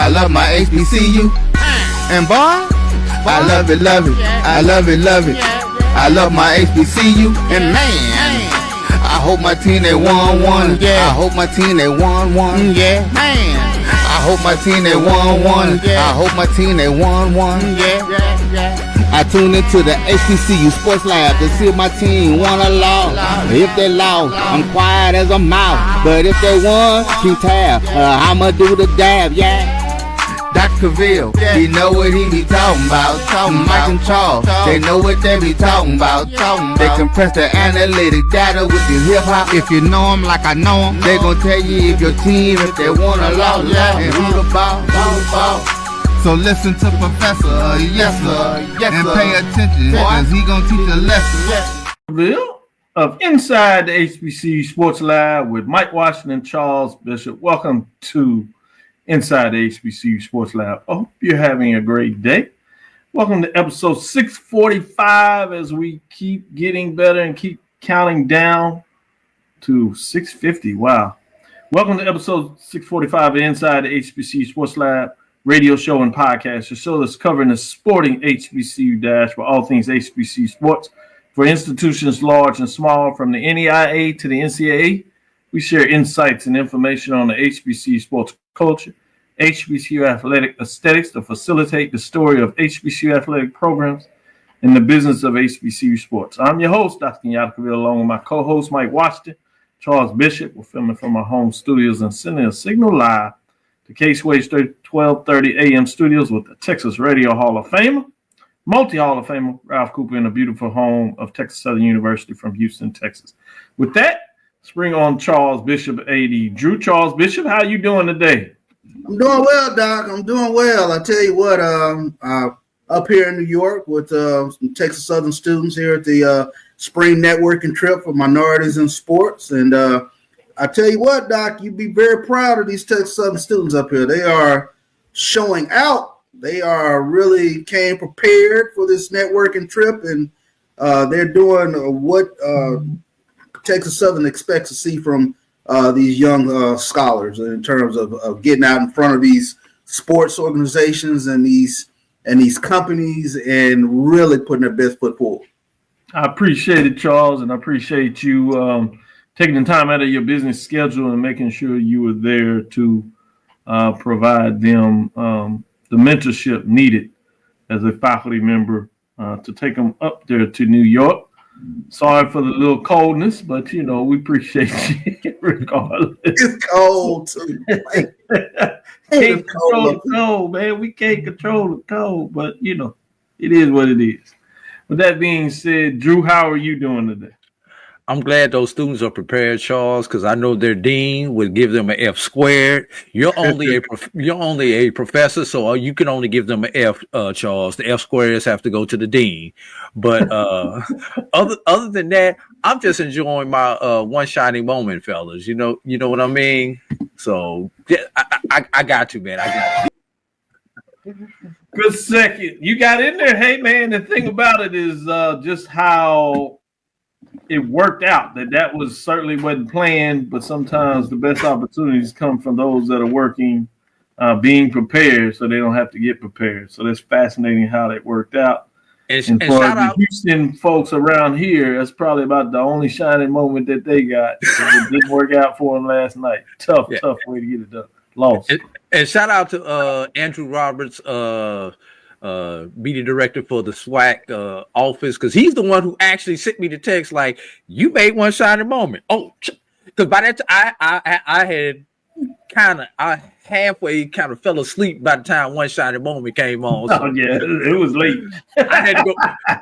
I love my HBCU. And boy, I love it, I love it, I love my HBCU. And man, I hope my team they won one. I hope my team they won one. Yeah, man. I hope my team they won one. I hope my team they won one. I tune into the HBCU Sports Lab to see if my team won or lost. If they lost, I'm quiet as a mouse. But if they won, keep tab. I'ma do the dab, yeah. Dr. Cavil, he know what he be talking about. Mike and Charles, they know what they be talking about. They compress the analytic data with the hip hop. If you know them like I know them, they gon' tell you if your team, if they won or lost, and who the ball. So listen to Professor, yes sir, and pay attention, cause he gon' teach a lesson. Cavil of Inside the HBCU Sports Lab with Mike Washington and Charles Bishop. Welcome to Inside the HBCU Sports Lab. I hope you're having a great day. Welcome to episode 645 as we keep getting better and keep counting down to 650. Wow. Welcome to episode 645 of Inside the HBCU Sports Lab radio show and podcast, a show that's covering the sporting HBCU dash for all things HBCU sports for institutions large and small, from the NEIA to the NCAA. We share insights and information on the HBCU sports culture, HBCU athletic aesthetics to facilitate the story of HBCU athletic programs and the business of HBCU sports. I'm your host, Dr. Kenyatta, along with my co-host, Mike Washington, Charles Bishop. We're filming from our home studios and sending a signal live to K-Sway's 1230 AM studios with the Texas Radio Hall of Famer, multi-Hall of Famer, Ralph Cooper, in the beautiful home of Texas Southern University from Houston, Texas. With that, let's bring on Charles Bishop, AD. Drew. Charles Bishop, how you doing today? I'm doing well, Doc. I'm doing well. I tell you what, up here in New York with some Texas Southern students here at the spring networking trip for minorities in sports. And I tell you what, Doc, you'd be very proud of these Texas Southern students up here. They are showing out. They are really came prepared for this networking trip, and they're doing what Texas Southern expects to see from these young scholars in terms of getting out in front of these sports organizations and these companies and really putting their best foot forward. I appreciate it, Charles, and I appreciate you taking the time out of your business schedule and making sure you were there to provide them the mentorship needed as a faculty member to take them up there to New York. Sorry for the little coldness, but we appreciate you regardless. It's cold too. Can't control the cold, man. We can't control the cold, but it is what it is. With that being said, Drew, how are you doing today? I'm glad those students are prepared, Charles, because I know their dean would give them an F squared. You're only a professor, so you can only give them an F, Charles. The F squares have to go to the dean. But other than that, I'm just enjoying my one shining moment, fellas. You know what I mean? So I got you, man. I got you. Good second. You got in there. Hey, man, the thing about it is just how it worked out. That was certainly wasn't planned, but sometimes the best opportunities come from those that are working, being prepared, so they don't have to get prepared. So that's fascinating how that worked out. And for the Houston folks around here, that's probably about the only shining moment that they got. It didn't work out for them last night. Tough way to get it done. Lost. And shout out to Andrew Roberts, media director for the SWAC office, because he's the one who actually sent me the text like, you made one shining moment. Oh, because by that time I had I halfway kind of fell asleep by the time one shining moment came on. So yeah, it was late. I had to go.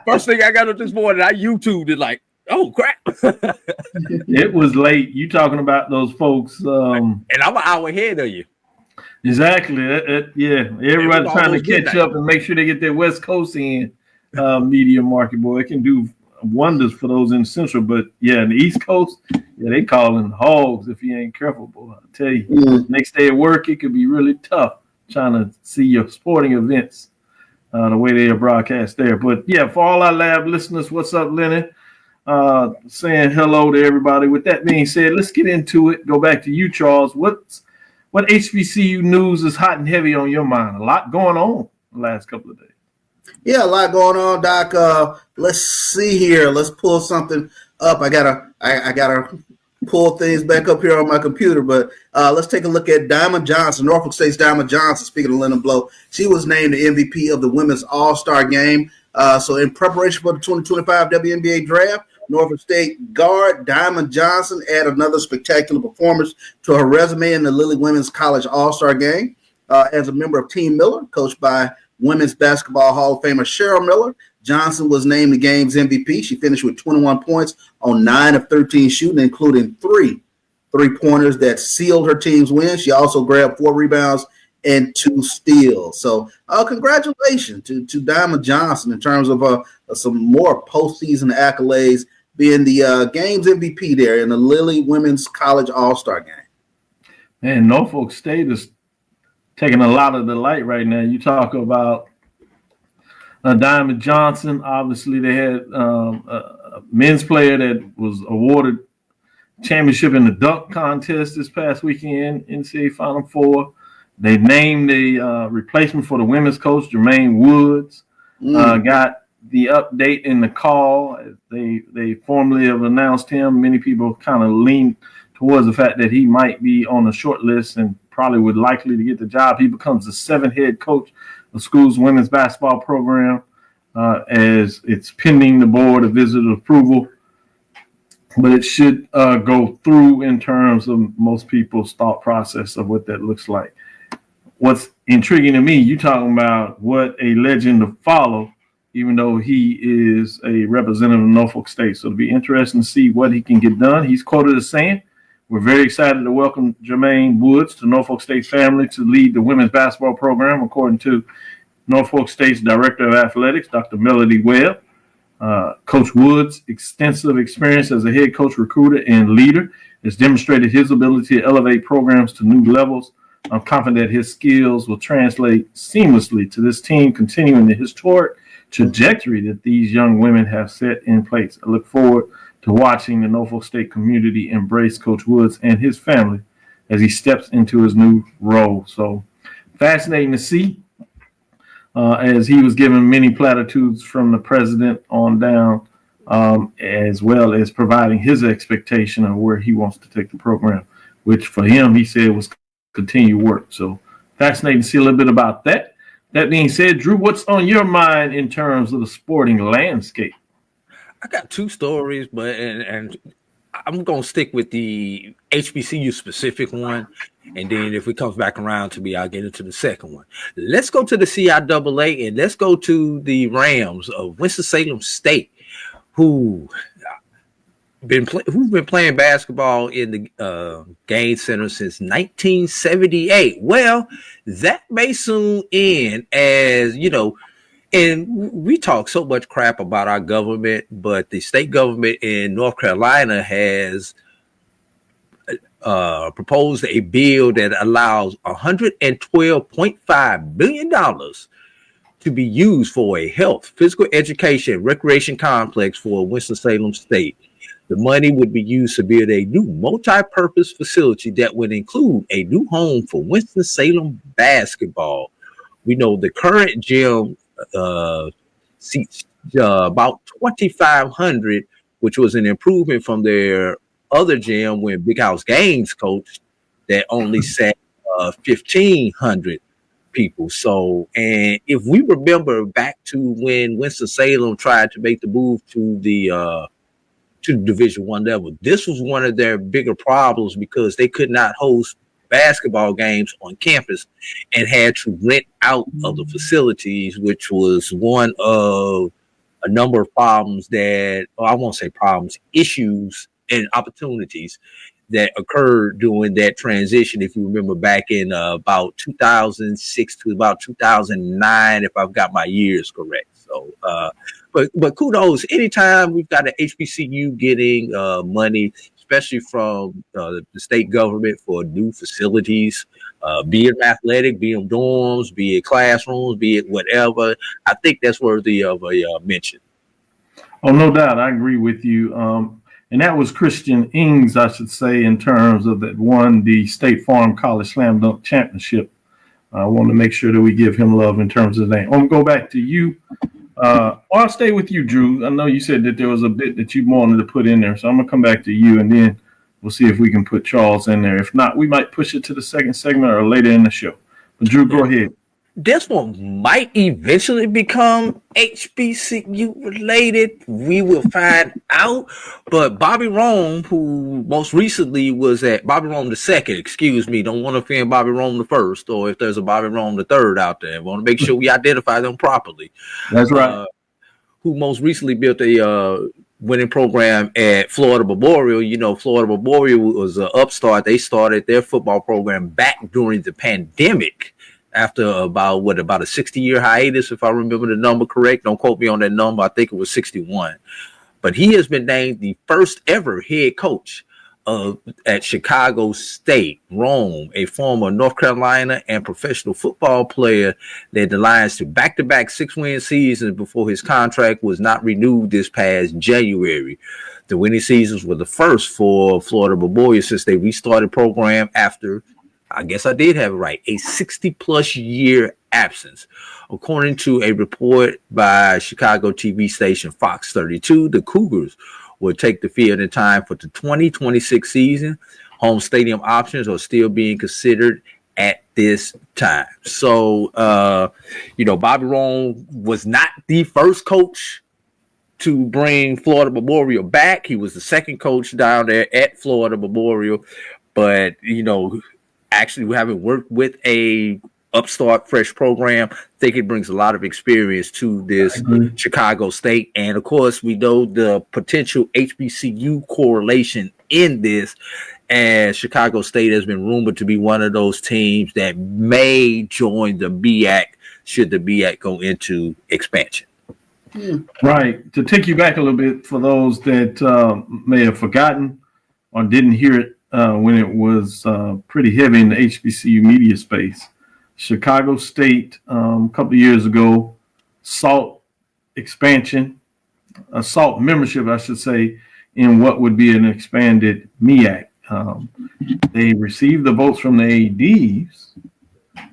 First thing I got up this morning, I YouTubed it like, oh crap. It was late. You talking about those folks? And I'm an hour ahead of you. Exactly. Yeah. Everybody trying to catch up and make sure they get their West Coast in media market. Boy, it can do wonders for those in Central. But yeah, in the East Coast, they calling hogs if you ain't careful, boy. I tell you, next day at work, it could be really tough trying to see your sporting events the way they are broadcast there. But yeah, for all our lab listeners, what's up, Lenny? Saying hello to everybody. With that being said, let's get into it. Go back to you, Charles. What's what HBCU news is hot and heavy on your mind? A lot going on the last couple of days. Yeah, a lot going on, Doc. Let's see here. Let's pull something up. I gotta pull things back up here on my computer, but let's take a look at Diamond Johnson, Norfolk State's Diamond Johnson. Speaking of Lyndon Blow, she was named the MVP of the Women's All-Star Game. So in preparation for the 2025 WNBA Draft, Norfolk State guard Diamond Johnson added another spectacular performance to her resume in the Lilly Women's College All-Star Game. As a member of Team Miller, coached by Women's Basketball Hall of Famer Cheryl Miller, Johnson was named the game's MVP. She finished with 21 points on 9 of 13 shooting, including 3 3-pointers that sealed her team's win. She also grabbed 4 rebounds and 2 steals. So congratulations to Diamond Johnson in terms of some more postseason accolades, being the game's MVP there in the Lilly Women's College All-Star Game. Man, Norfolk State is taking a lot of delight right now. You talk about Diamond Johnson. Obviously, they had a men's player that was awarded championship in the dunk contest this past weekend, NCAA Final Four. They named a replacement for the women's coach, Jermaine Woods. Got the update in the call. They formally have announced him. Many people kind of lean towards the fact that he might be on the short list and probably would likely to get the job. He becomes the 7th head coach of school's women's basketball program as it's pending the board of visitor approval. But it should go through in terms of most people's thought process of what that looks like. What's intriguing to me, you talking about what a legend to follow, even though he is a representative of Norfolk State. So it'll be interesting to see what he can get done. He's quoted as saying, "We're very excited to welcome Jermaine Woods to Norfolk State family to lead the women's basketball program," according to Norfolk State's Director of Athletics, Dr. Melody Webb. Coach Woods' extensive experience as a head coach, recruiter, and leader has demonstrated his ability to elevate programs to new levels. I'm confident that his skills will translate seamlessly to this team, continuing the historic trajectory that these young women have set in place. I look forward to watching the Norfolk State community embrace Coach Woods and his family as he steps into his new role. So fascinating to see as he was given many platitudes from the president on down, as well as providing his expectation of where he wants to take the program, which for him, he said was continued work. So fascinating to see a little bit about that. That being said, Drew, what's on your mind in terms of the sporting landscape? I got 2 stories, but and I'm going to stick with the HBCU specific one. And then if it comes back around to me, I'll get into the second one. Let's go to the CIAA and let's go to the Rams of Winston-Salem State, who've been playing basketball in the Gain Center since 1978. Well, that may soon end, as you know. And we talk so much crap about our government, but the state government in North Carolina has proposed a bill that allows $112.5 billion to be used for a health, physical education, recreation complex for Winston-Salem State. The money would be used to build a new multi-purpose facility that would include a new home for Winston-Salem basketball. We know the current gym seats about 2,500, which was an improvement from their other gym when Big House Gaines coached that only sat 1,500 people. So, and if we remember back to when Winston-Salem tried to make the move to the Division I level, this was one of their bigger problems because they could not host basketball games on campus and had to rent out of the facilities, which was one of a number of problems that, I won't say problems, issues and opportunities that occurred during that transition. If you remember back in about 2006 to about 2009, if I've got my years correct. So, but kudos, anytime we've got an HBCU getting money, especially from the state government for new facilities, be it athletic, be it dorms, be it classrooms, be it whatever, I think that's worthy of a mention. Oh, no doubt. I agree with you. and that was Christian Ings, I should say, in terms of that won the State Farm College Slam Dunk Championship. I want to make sure that we give him love in terms of that. I'm going to go back to you. I'll stay with you, Drew. I know you said that there was a bit that you wanted to put in there, so I'm going to come back to you, and then we'll see if we can put Charles in there. If not, we might push it to the second segment or later in the show. But Drew, go ahead. This one might eventually become HBCU related. We will find out. But Bobby Rome, who most recently was at Bobby Rome II, excuse me, don't want to offend Bobby Rome I, or if there's a Bobby Rome III out there, want to make sure we identify them properly. That's right. Who most recently built a winning program at Florida Memorial. You know, Florida Memorial was an upstart. They started their football program back during the pandemic, after about a 60-year hiatus, if I remember the number correct. Don't quote me on that number. I think it was 61. But he has been named the first ever head coach at Chicago State. Rome, a former North Carolina and professional football player, led the Lions to back-to-back 6-win seasons before his contract was not renewed this past January. The winning seasons were the first for Florida Memorial since they restarted program after, I guess I did have it right, a 60-plus year absence. According to a report by Chicago TV station Fox 32, the Cougars will take the field in time for the 2026 season. Home stadium options are still being considered at this time. So, Bobby Rome was not the first coach to bring Florida Memorial back. He was the second coach down there at Florida Memorial. But, actually, we haven't worked with a upstart fresh program. I think it brings a lot of experience to this Chicago State. And of course, we know the potential HBCU correlation in this, as Chicago State has been rumored to be one of those teams that may join the MEAC should the MEAC go into expansion. Right. To take you back a little bit for those that may have forgotten or didn't hear it, when it was pretty heavy in the HBCU media space, Chicago State a couple of years ago sought membership, I should say, in what would be an expanded MEAC. They received the votes from the ADs,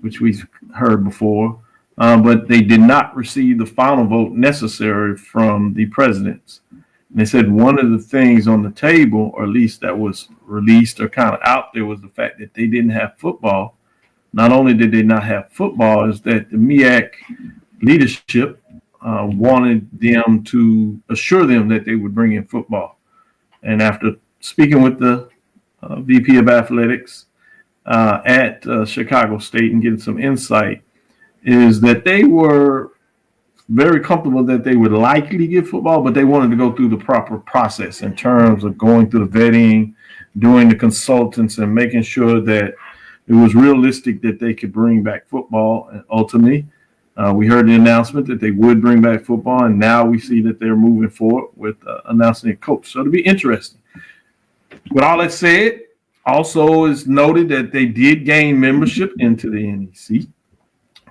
which we've heard before, but they did not receive the final vote necessary from the presidents. And they said one of the things on the table, or at least that was released or kind of out there, was the fact that they didn't have football. Not only did they not have football, is that the MEAC leadership wanted them to assure them that they would bring in football. And after speaking with the VP of athletics at Chicago State and getting some insight, is that they were very comfortable that they would likely get football, but they wanted to go through the proper process in terms of going through the vetting, doing the consultants, and making sure that it was realistic that they could bring back football. And ultimately, we heard the announcement that they would bring back football, and now we see that they're moving forward with announcing a coach. So it'll be interesting. With all that said, also is noted that they did gain membership into the NEC.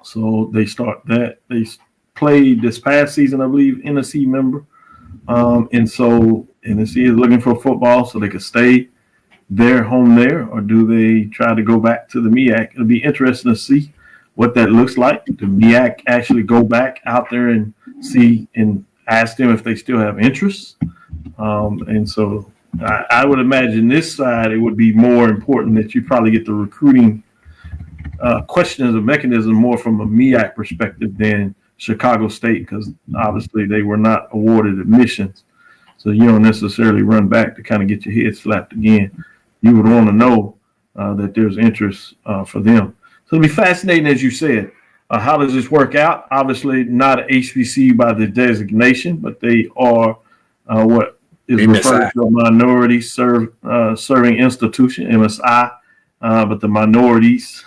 So they start that. They played this past season, I believe, NEC member. And so NEC is looking for football so they could stay home there, or do they try to go back to the MEAC? It'll be interesting to see what that looks like. The MEAC actually go back out there and see and ask them if they still have interest. And so I would imagine this side, it would be more important that you probably get the recruiting questions or mechanism more from a MEAC perspective than Chicago State, because obviously they were not awarded admissions. So you don't necessarily run back to kind of get your head slapped again. You would want to know that there's interest for them. So it'll be fascinating, as you said. How does this work out? Obviously not an HBCU by the designation, but they are what is referred to a minority serving institution, MSI, but the minorities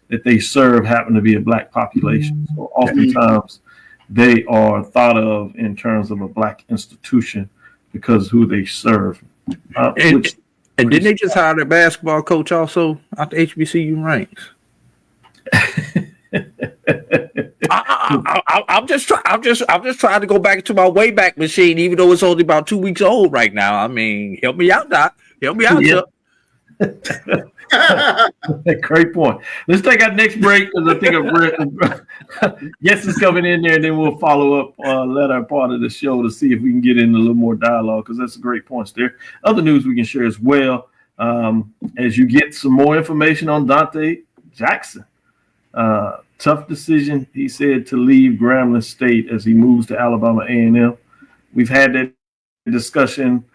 that they serve happen to be a Black population. So oftentimes they are thought of in terms of a Black institution because who they serve. And didn't they just hire their basketball coach also out the HBCU ranks? I'm just trying to go back to my Wayback Machine, even though it's only about 2 weeks old right now. I mean, help me out, Doc. Help me out, Chuck. Great point. Let's take our next break because I think guest is coming in there, and then we'll follow up latter part of the show to see if we can get in a little more dialogue because that's a great points there. Other news we can share as well as you get some more information on Donte Jackson. Tough decision, he said, to leave Grambling State as he moves to Alabama A&M. We've had that discussion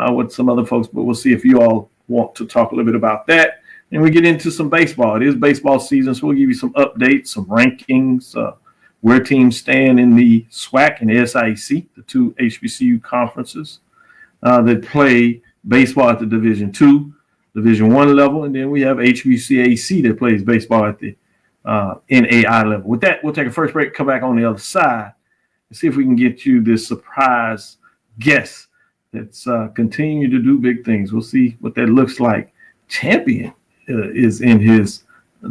with some other folks, but we'll see if you all want to talk a little bit about that. And we get into some baseball. It is baseball season, so we'll give you some updates, some rankings, where teams stand in the SWAC and the SIAC, the two HBCU conferences that play baseball at the Division II, Division I level, and then we have HBCAC that plays baseball at the NAI level. With that, we'll take a first break, come back on the other side, and see if we can get you this surprise guest that's continuing to do big things. We'll see what that looks like. Champion is in his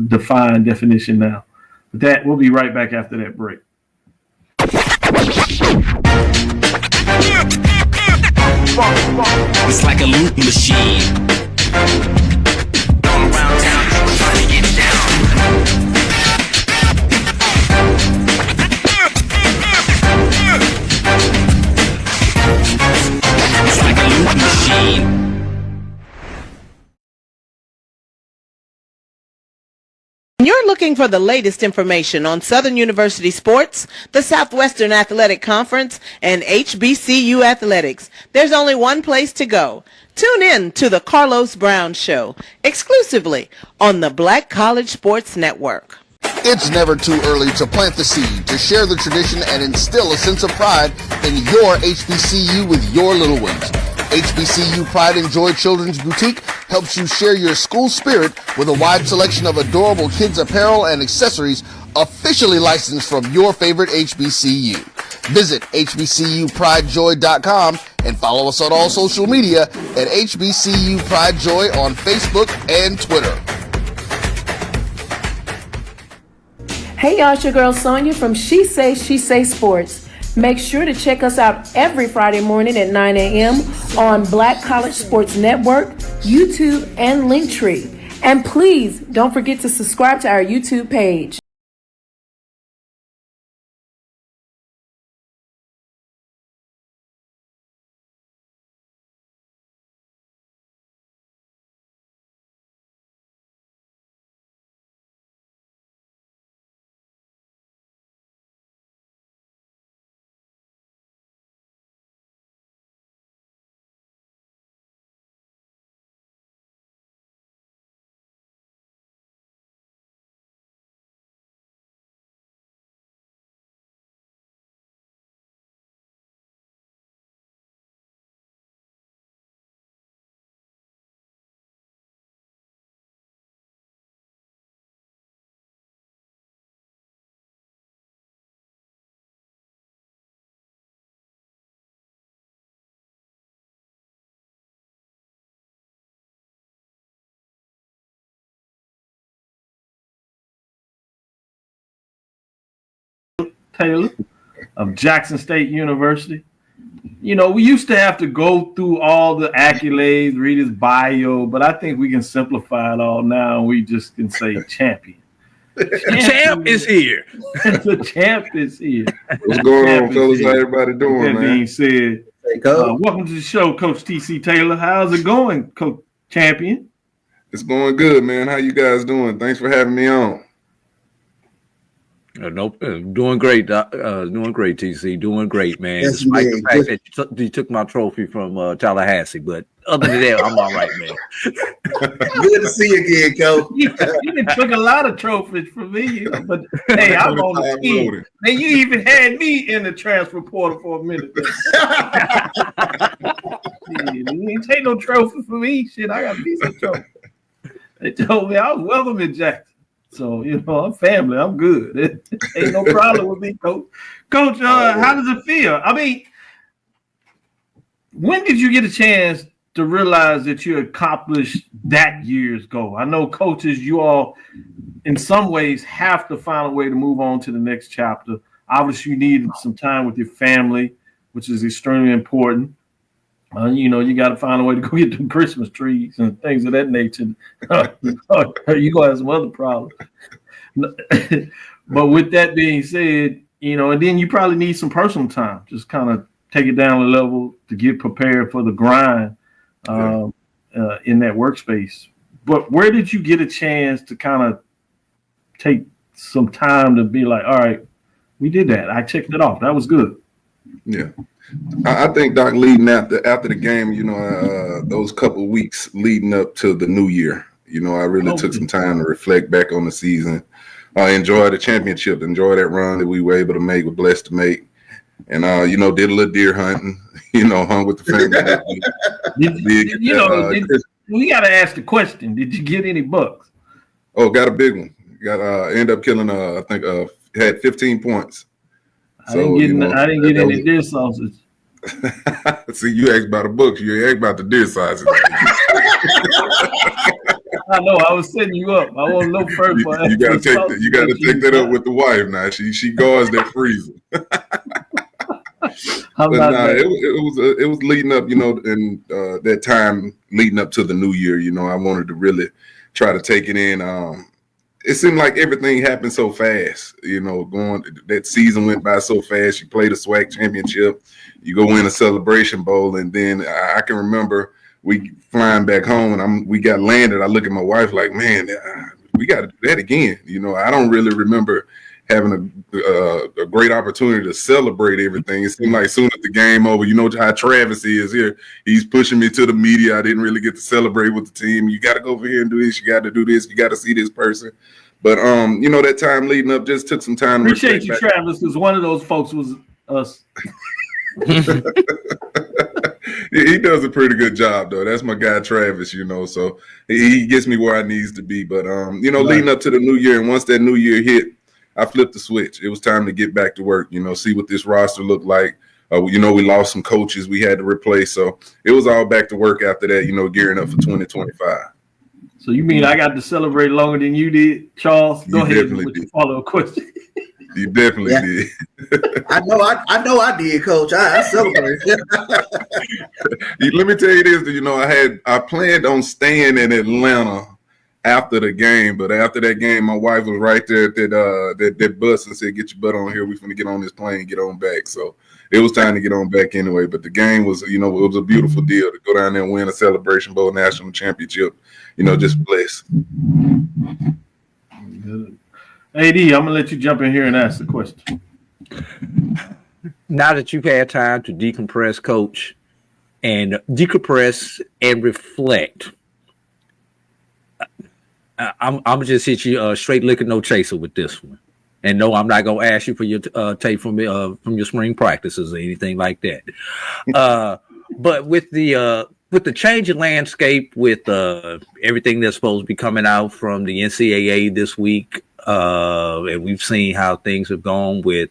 defined definition now. With that, we'll be right back after that break. It's like a loop machine. Going around town, trying to get down. It's like a loop machine. You're looking for the latest information on Southern University sports, the Southwestern Athletic Conference, and HBCU athletics. There's only one place to go. Tune in to the Carlos Brown Show, exclusively on the Black College Sports Network. It's never too early to plant the seed, to share the tradition, and instill a sense of pride in your HBCU with your little ones. HBCU Pride and Joy Children's Boutique helps you share your school spirit with a wide selection of adorable kids apparel and accessories officially licensed from your favorite HBCU. Visit hbcupridejoy.com and follow us on all social media at HBCU Pride Joy on Facebook and Twitter. Hey y'all, it's your girl Sonia from She Say Sports. Make sure to check us out every Friday morning at 9 a.m. on Black College Sports Network, YouTube, and Linktree. And please don't forget to subscribe to our YouTube page. Taylor of Jackson State University. You know, we used to have to go through all the accolades, read his bio, but I think we can simplify it all now. We just can say champion. The champ is here. The champ is here. What's going on, fellas? How everybody doing, That man? being said, welcome to the show, Coach TC Taylor. How's it going, Coach Champion? It's going good, man. How you guys doing? Thanks for having me on. Nope, doing great, doing great, TC, doing great, man. Yes, Despite man. the fact that you took my trophy from Tallahassee, but other than that, I'm all right, man. Good to see you again, Coach. You took a lot of trophies from me, but hey, I'm on the team. And you even had me in the transfer portal for a minute. You ain't take no trophy from me. Shit, I got a piece of trophy. They told me I was welcome in Jackson. So, you know, I'm family. I'm good. Ain't no problem with me, Coach. Coach, how does it feel? I mean, when did you get a chance to realize that you accomplished that year's goal? I know, coaches, you all in some ways have to find a way to move on to the next chapter. Obviously, you need some time with your family, which is extremely important. You got to find a way to go get them Christmas trees and things of that nature. You gonna have some other problems. But with that being said, and then you probably need some personal time. Just kind of take it down a level to get prepared for the grind in that workspace. But where did you get a chance to kind of take some time to be like, all right, we did that. I checked it off. That was good. Yeah. I think, Doc, leading after the game, those couple of weeks leading up to the new year, I really took some time to reflect back on the season. Enjoy the championship, enjoy that run that we were able to make, we're blessed to make. And, did a little deer hunting, hung with the family. We got to ask the question. Did you get any bucks? Oh, got a big one. End up killing, I think, had 15 points. I didn't get any deer sausage. See, you asked about the books. You asked about the deer sausage. I know. I was setting you up. I want to know first. You got to take that. You got to take that up with the wife now. She guards that freezer. It was leading up, and that time leading up to the new year. I wanted to really try to take it in. It seemed like everything happened so fast. That season went by so fast. You played a SWAC championship, you go win a Celebration Bowl, and then I can remember we flying back home, and we got landed. I look at my wife like, man, we got to do that again. I don't really remember having a great opportunity to celebrate everything. It seemed like soon as the game over, how Travis is here. He's pushing me to the media. I didn't really get to celebrate with the team. You got to go over here and do this. You got to do this. You got to see this person. But, that time leading up just took some time. Appreciate you, Travis, because one of those folks was us. He does a pretty good job, though. That's my guy, Travis, so he gets me where I needs to be. But, leading up to the new year, and once that new year hit, I flipped the switch. It was time to get back to work, see what this roster looked like. We lost some coaches we had to replace. So it was all back to work after that, gearing up for 2025. So you mean I got to celebrate longer than you did, Charles? Go ahead with the follow-up question. You definitely did. I know I did, Coach. I celebrated. Let me tell you this, I planned on staying in Atlanta after the game, but after that game, my wife was right there at that bus and said, "Get your butt on here. We're finna get on this plane and get on back." So it was time to get on back anyway. But the game was, it was a beautiful deal to go down there and win a Celebration Bowl national championship. Just blessed. AD, I'm gonna let you jump in here and ask the question. Now that you've had time to decompress, Coach, and reflect, I'm gonna just hit you straight liquor, no chaser with this one. And no, I'm not gonna ask you for your tape from your spring practices or anything like that. But with the changing landscape, with everything that's supposed to be coming out from the NCAA this week, and we've seen how things have gone with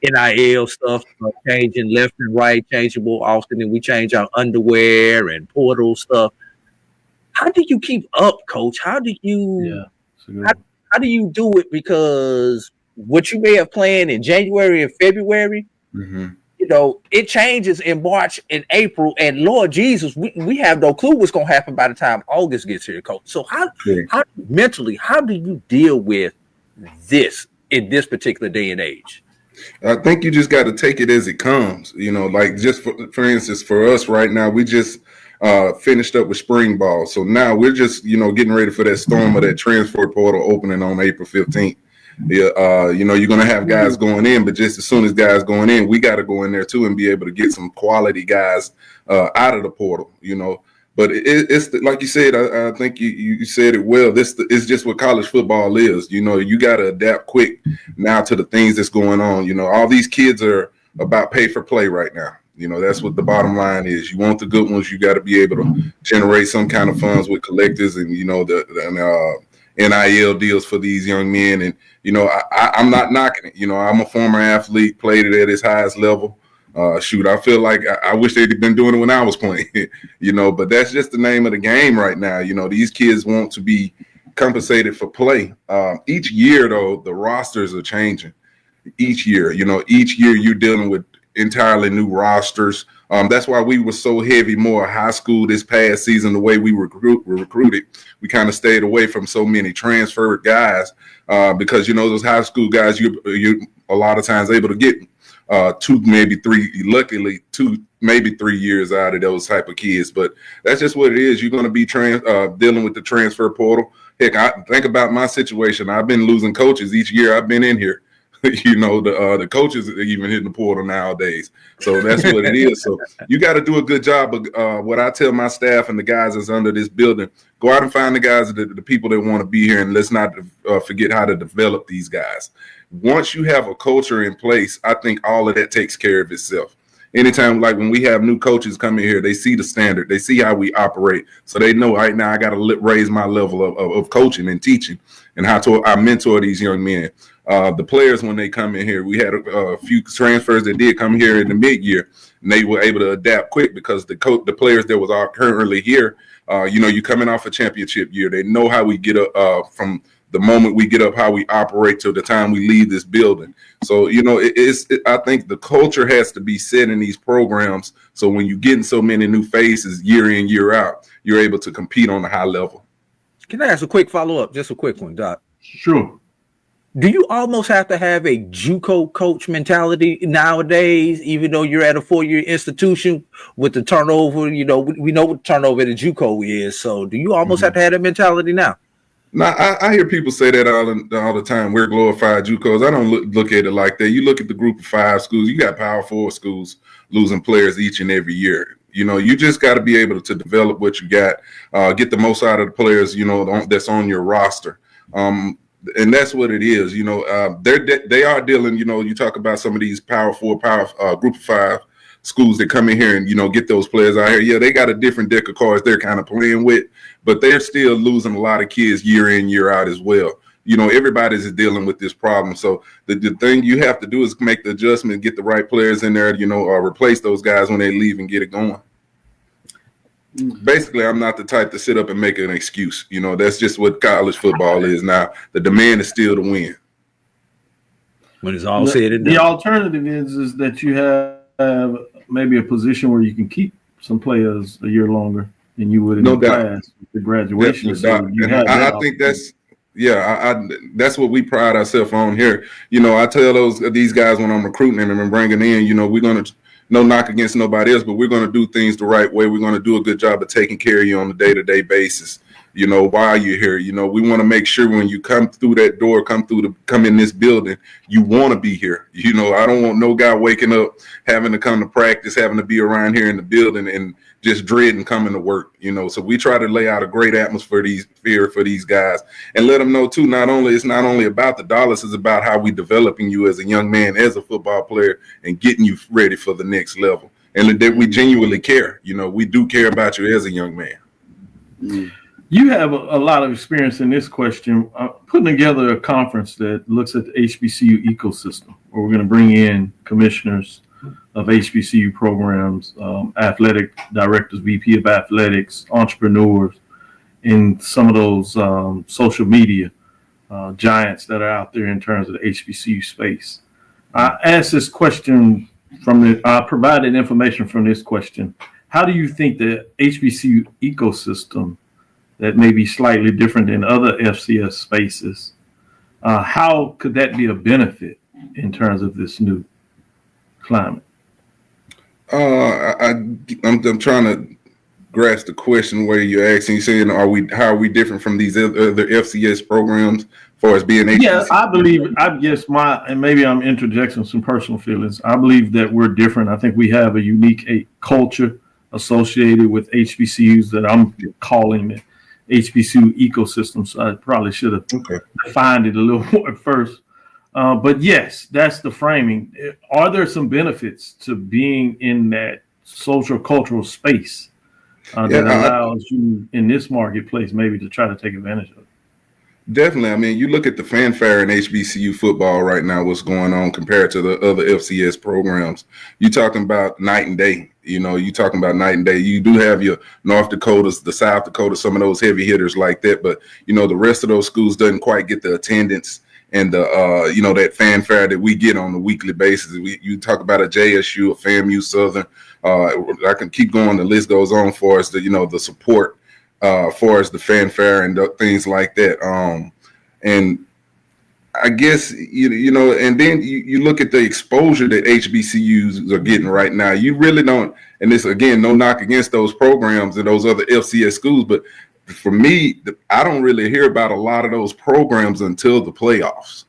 NIL stuff changing left and right, changing more often than we change our underwear and portal stuff. How do you keep up, Coach? How do you how do you do it? Because what you may have planned in January and February, it changes in March and April, and Lord Jesus, we have no clue what's going to happen by the time August gets here, Coach. So how mentally, how do you deal with this in this particular day and age? I think you just got to take it as it comes. Like just for instance, for us right now, we just finished up with spring ball. So now we're just, getting ready for that storm of that transfer portal opening on April 15th. You're going to have guys going in, but just as soon as guys going in, we got to go in there too and be able to get some quality guys out of the portal, But it's like you said, I think you said it well. This is just what college football is. You got to adapt quick now to the things that's going on. All these kids are about pay for play right now. That's what the bottom line is. You want the good ones, you got to be able to generate some kind of funds with collectors and, the NIL deals for these young men. And, I'm not knocking it. I'm a former athlete, played it at its highest level. I feel like I wish they'd been doing it when I was playing, but that's just the name of the game right now. These kids want to be compensated for play. Each year, though, the rosters are changing. each year. Each year you're dealing with entirely new rosters. That's why we were so heavy more high school this past season. The way we recruited, we kind of stayed away from so many transferred guys because those high school guys you're a lot of times able to get 2, maybe 3, luckily 2, maybe 3 years out of those type of kids. But that's just what it is. You're going to be dealing with the transfer portal. Heck, I think about my situation. I've been losing coaches each year I've been in here. The coaches are even hitting the portal nowadays. So that's what it is. So you got to do a good job of what I tell my staff and the guys that's under this building. Go out and find the guys, the people that want to be here, and let's not forget how to develop these guys. Once you have a culture in place, I think all of that takes care of itself. Anytime, like when we have new coaches come in here, they see the standard, they see how we operate, so they know right now I got to raise my level of coaching and teaching and how I mentor these young men. The players, when they come in here, we had a few transfers that did come here in the mid-year, and they were able to adapt quick because the players that was currently here, you coming off a championship year, they know how we get from the moment we get up, how we operate till the time we leave this building. So, I think the culture has to be set in these programs. So when you're getting so many new faces year in, year out, you're able to compete on a high level. Can I ask a quick follow-up? Just a quick one, Doc. Sure. Do you almost have to have a JUCO coach mentality nowadays, even though you're at a 4-year institution with the turnover? We know what turnover at a JUCO is. So do you almost have to have that mentality now? Now, I hear people say that all the time. We're glorified JUCOs. I don't look at it like that. You look at the group of 5 schools. You got Power 4 schools losing players each and every year. You just got to be able to develop what you got, get the most out of the players, that's on your roster. And that's what it is. They are dealing, you talk about some of these Power 4, group of 5 schools that come in here and, get those players out here. Yeah, they got a different deck of cards they're kind of playing with, but they're still losing a lot of kids year in, year out as well. Everybody's dealing with this problem. So the thing you have to do is make the adjustment, get the right players in there, or replace those guys when they leave and get it going. Basically, I'm not the type to sit up and make an excuse. That's just what college football is now. The demand is still to win. When it's all said and done. The alternative is that you have maybe a position where you can keep some players a year longer than you would in the class, the graduation. So I think that's that's what we pride ourselves on here. I tell these guys when I'm recruiting them and bringing in, we're going to no knock against nobody else, but we're going to do things the right way. We're going to do a good job of taking care of you on a day-to-day basis. While you're here, we want to make sure when you come through that door, come in this building, you want to be here. I don't want no guy waking up, having to come to practice, having to be around here in the building and just dreading coming to work, So we try to lay out a great atmosphere for these guys and let them know too, it's not only about the dollars, it's about how we developing you as a young man, as a football player, and getting you ready for the next level. And that we genuinely care. We do care about you as a young man. Mm. You have a lot of experience in this question, putting together a conference that looks at the HBCU ecosystem, where we're going to bring in commissioners of HBCU programs, athletic directors, VP of athletics, entrepreneurs, and some of those social media giants that are out there in terms of the HBCU space. I asked this question I provided information from this question. How do you think the HBCU ecosystem that may be slightly different than other FCS spaces, how could that be a benefit in terms of this new climate? I'm trying to grasp the question where you're asking. You're saying, how are we different from these other FCS programs as far as being HBCU? Yeah, I guess and maybe I'm interjecting some personal feelings. I believe that we're different. I think we have a unique culture associated with HBCUs that I'm calling it HBCU ecosystem, so I probably should have defined it a little more at first. But yes, that's the framing. Are there some benefits to being in that social cultural space that allows you in this marketplace maybe to try to take advantage of it? Definitely. I mean, you look at the fanfare in HBCU football right now, what's going on compared to the other FCS programs. You're talking about night and day. You talking about night and day. You do have your North Dakotas, the South Dakota, some of those heavy hitters like that. But, the rest of those schools doesn't quite get the attendance and the that fanfare that we get on a weekly basis. You talk about a JSU, a FAMU, Southern. I can keep going. The list goes on for us. The support for us, the fanfare and things like that. And I guess and then you look at the exposure that HBCUs are getting right now. You really don't. And this again, no knock against those programs and those other FCS schools, but for me, I don't really hear about a lot of those programs until the playoffs.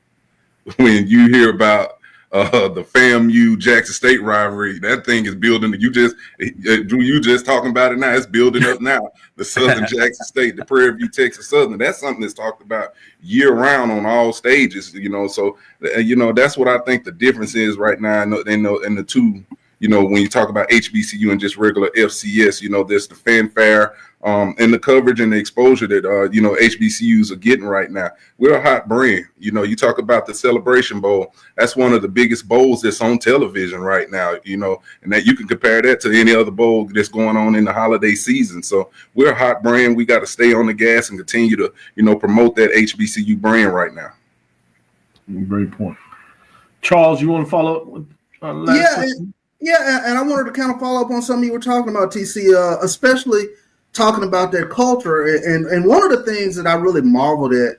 When you hear about the FAMU Jackson State rivalry, that thing is building. You just talking about it now. It's building up now. The Southern Jackson State, the Prairie View Texas Southern. That's something that's talked about year round on all stages. So that's what I think the difference is right now. In the two. When you talk about HBCU and just regular FCS, there's the fanfare and the coverage and the exposure that, HBCUs are getting right now. We're a hot brand. You talk about the Celebration Bowl. That's one of the biggest bowls that's on television right now, and that you can compare that to any other bowl that's going on in the holiday season. So we're a hot brand. We got to stay on the gas and continue to, promote that HBCU brand right now. Great point. Charles, you want to follow up with last question? Yeah, and I wanted to kind of follow up on something you were talking about, TC, especially talking about their culture. And one of the things that I really marveled at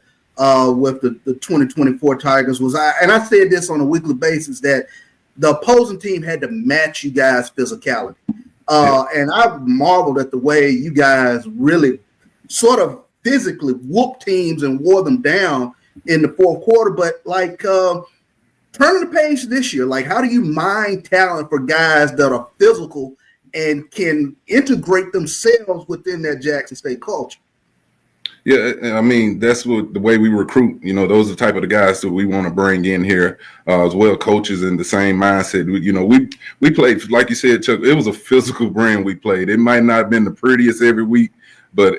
with the 2024 Tigers was, I said this on a weekly basis, that the opposing team had to match you guys' physicality. And I marveled at the way you guys really sort of physically whooped teams and wore them down in the fourth quarter. But turning the page this year, how do you mine talent for guys that are physical and can integrate themselves within that Jackson State culture? Yeah, I mean, that's the way we recruit. Those are the type of the guys that we want to bring in here as well, coaches in the same mindset. We played, like you said, Chuck, it was a physical brand we played. It might not have been the prettiest every week, but,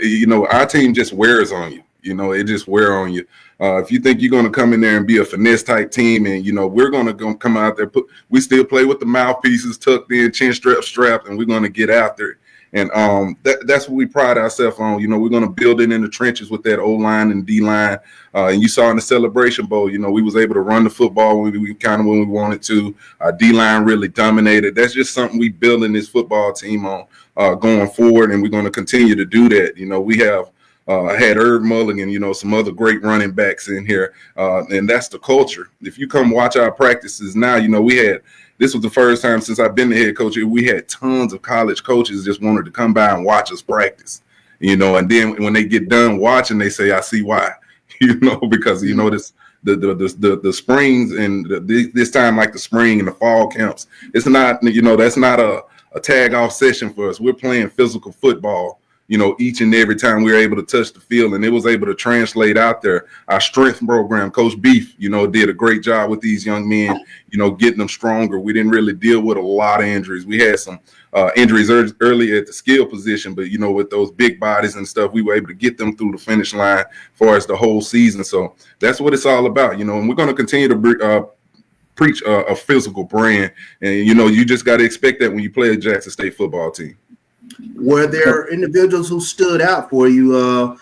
our team just wears on you. It just wear on you. If you think you're going to come in there and be a finesse type team, and we're going to come out there, we still play with the mouthpieces tucked in, chin strapped, and we're going to get after it. And that's what we pride ourselves on. We're going to build it in the trenches with that O line and D line. And you saw in the Celebration Bowl, we was able to run the football when we wanted to. Our D line really dominated. That's just something we building this football team on going forward, and we're going to continue to do that. We have. I had Herb Mulligan, some other great running backs in here, and that's the culture. If you come watch our practices now, this was the first time since I've been the head coach. We had tons of college coaches just wanted to come by and watch us practice, and then when they get done watching, they say, "I see why," because this the springs and this time, like the spring and the fall camps, it's not that's not a tag off session for us. We're playing physical football. Each and every time we were able to touch the field, and it was able to translate out there. Our strength program, Coach Beef, did a great job with these young men, getting them stronger. We didn't really deal with a lot of injuries. We had some injuries early at the skill position, but, with those big bodies and stuff, we were able to get them through the finish line for us the whole season. So that's what it's all about, and we're going to continue to preach a physical brand. And, you just got to expect that when you play a Jackson State football team. Were there individuals who stood out for you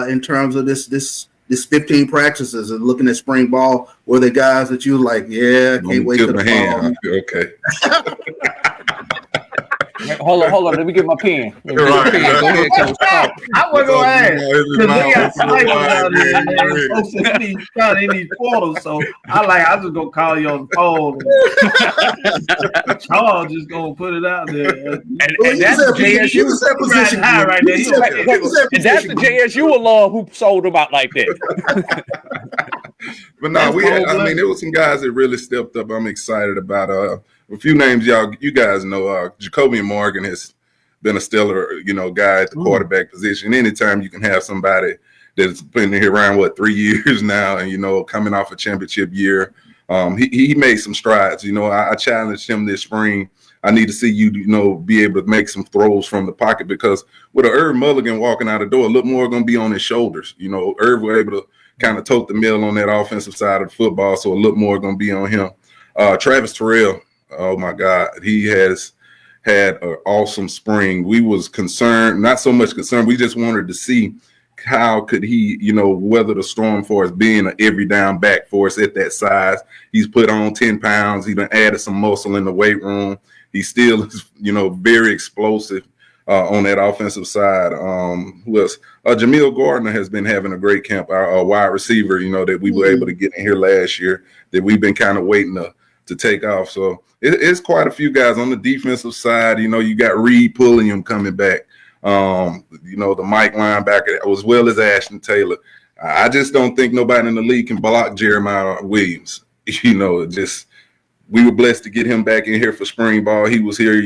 in terms of this 15 practices and looking at spring ball? Were there guys that you were like, yeah, can't wait to the fall? Okay. Hold on. Let me get my pen. Go ahead, Coach. I wasn't going to ask because we got snipers out there, man. Folks in these portals, so I just gonna call you on the phone. Charles just gonna put it out there, and that's the JSU position right there. And that's the JSU alum who sold him out like that. But no, there was some guys that really stepped up. I'm excited about a few names you guys know. Jacoby Morgan has been a stellar, guy at the quarterback position. Anytime you can have somebody that's been here around 3 years now, and coming off a championship year, he made some strides. I challenged him this spring. I need to see you, be able to make some throws from the pocket, because with an Herb Mulligan walking out the door, a little more going to be on his shoulders. Herb was able to kind of tote the mill on that offensive side of the football, so a little more going to be on him. Travis Terrell. Oh my God, he has had an awesome spring. We was concerned, not so much concerned. We just wanted to see, how could he, weather the storm for us being an every down back for us at that size. He's put on 10 pounds. He done added some muscle in the weight room. He still is, very explosive on that offensive side. Who else? Jamil Gardner has been having a great camp. Our wide receiver, that we were able to get in here last year that we've been kind of waiting to take off. So it's quite a few guys on the defensive side. You got Reed Pulliam coming back. The Mike linebacker, as well as Ashton Taylor. I just don't think nobody in the league can block Jeremiah Williams. We were blessed to get him back in here for spring ball. He was here,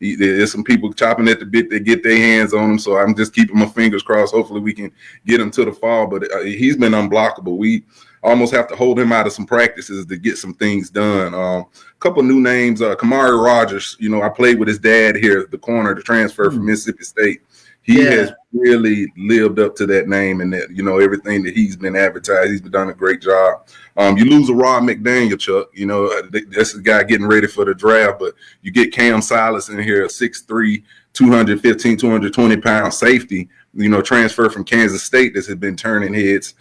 there's some people chopping at the bit to get their hands on him. So I'm just keeping my fingers crossed. Hopefully we can get him to the fall, but he's been unblockable. We almost have to hold him out of some practices to get some things done. A couple new names, Kamari Rogers, I played with his dad here, the corner, the transfer from Mississippi State. He has really lived up to that name and that, everything that he's been advertised. He's been done a great job. You lose a Rod McDaniel, Chuck. That's the guy getting ready for the draft, but you get Cam Silas in here, 6'3", 215, 220-pound safety, transfer from Kansas State that has been turning heads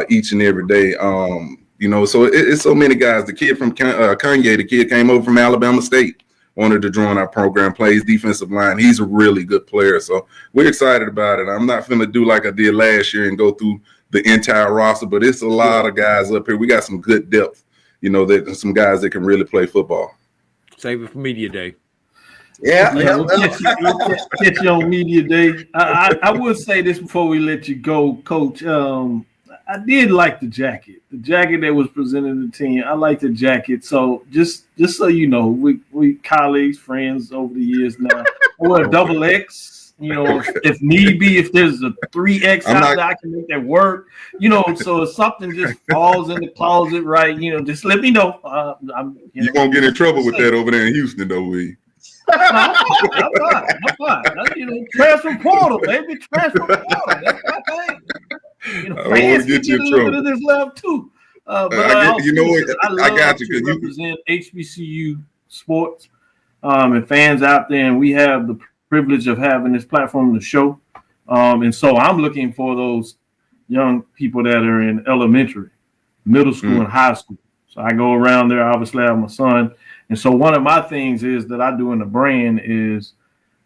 each and every day. So it's so many guys. The kid from Kanye, the kid came over from Alabama State, wanted to join our program, plays defensive line. He's a really good player. So we're excited about it. I'm not going to do like I did last year and go through the entire roster, but it's a lot of guys up here. We got some good depth, there's some guys that can really play football. Save it for media day. We'll get you on media day. I would say this before we let you go, Coach. I did like the jacket that was presented to the team. I like the jacket. So just so you know, we colleagues, friends over the years now. I wear a double X, if need be, if there's a 3X out there, I can make that work. So if something just falls in the closet, right, just let me know. You won't get in trouble with that over there in Houston, though, we. I'm fine. Transfer portal, baby. Transfer portal. That's my thing. Fans can get a little bit of this love too. But I got you. To represent HBCU sports and fans out there, and we have the privilege of having this platform to show. And so I'm looking for those young people that are in elementary, middle school, and high school. So I go around there. Obviously, I have my son. And so one of my things is that I do in the brand is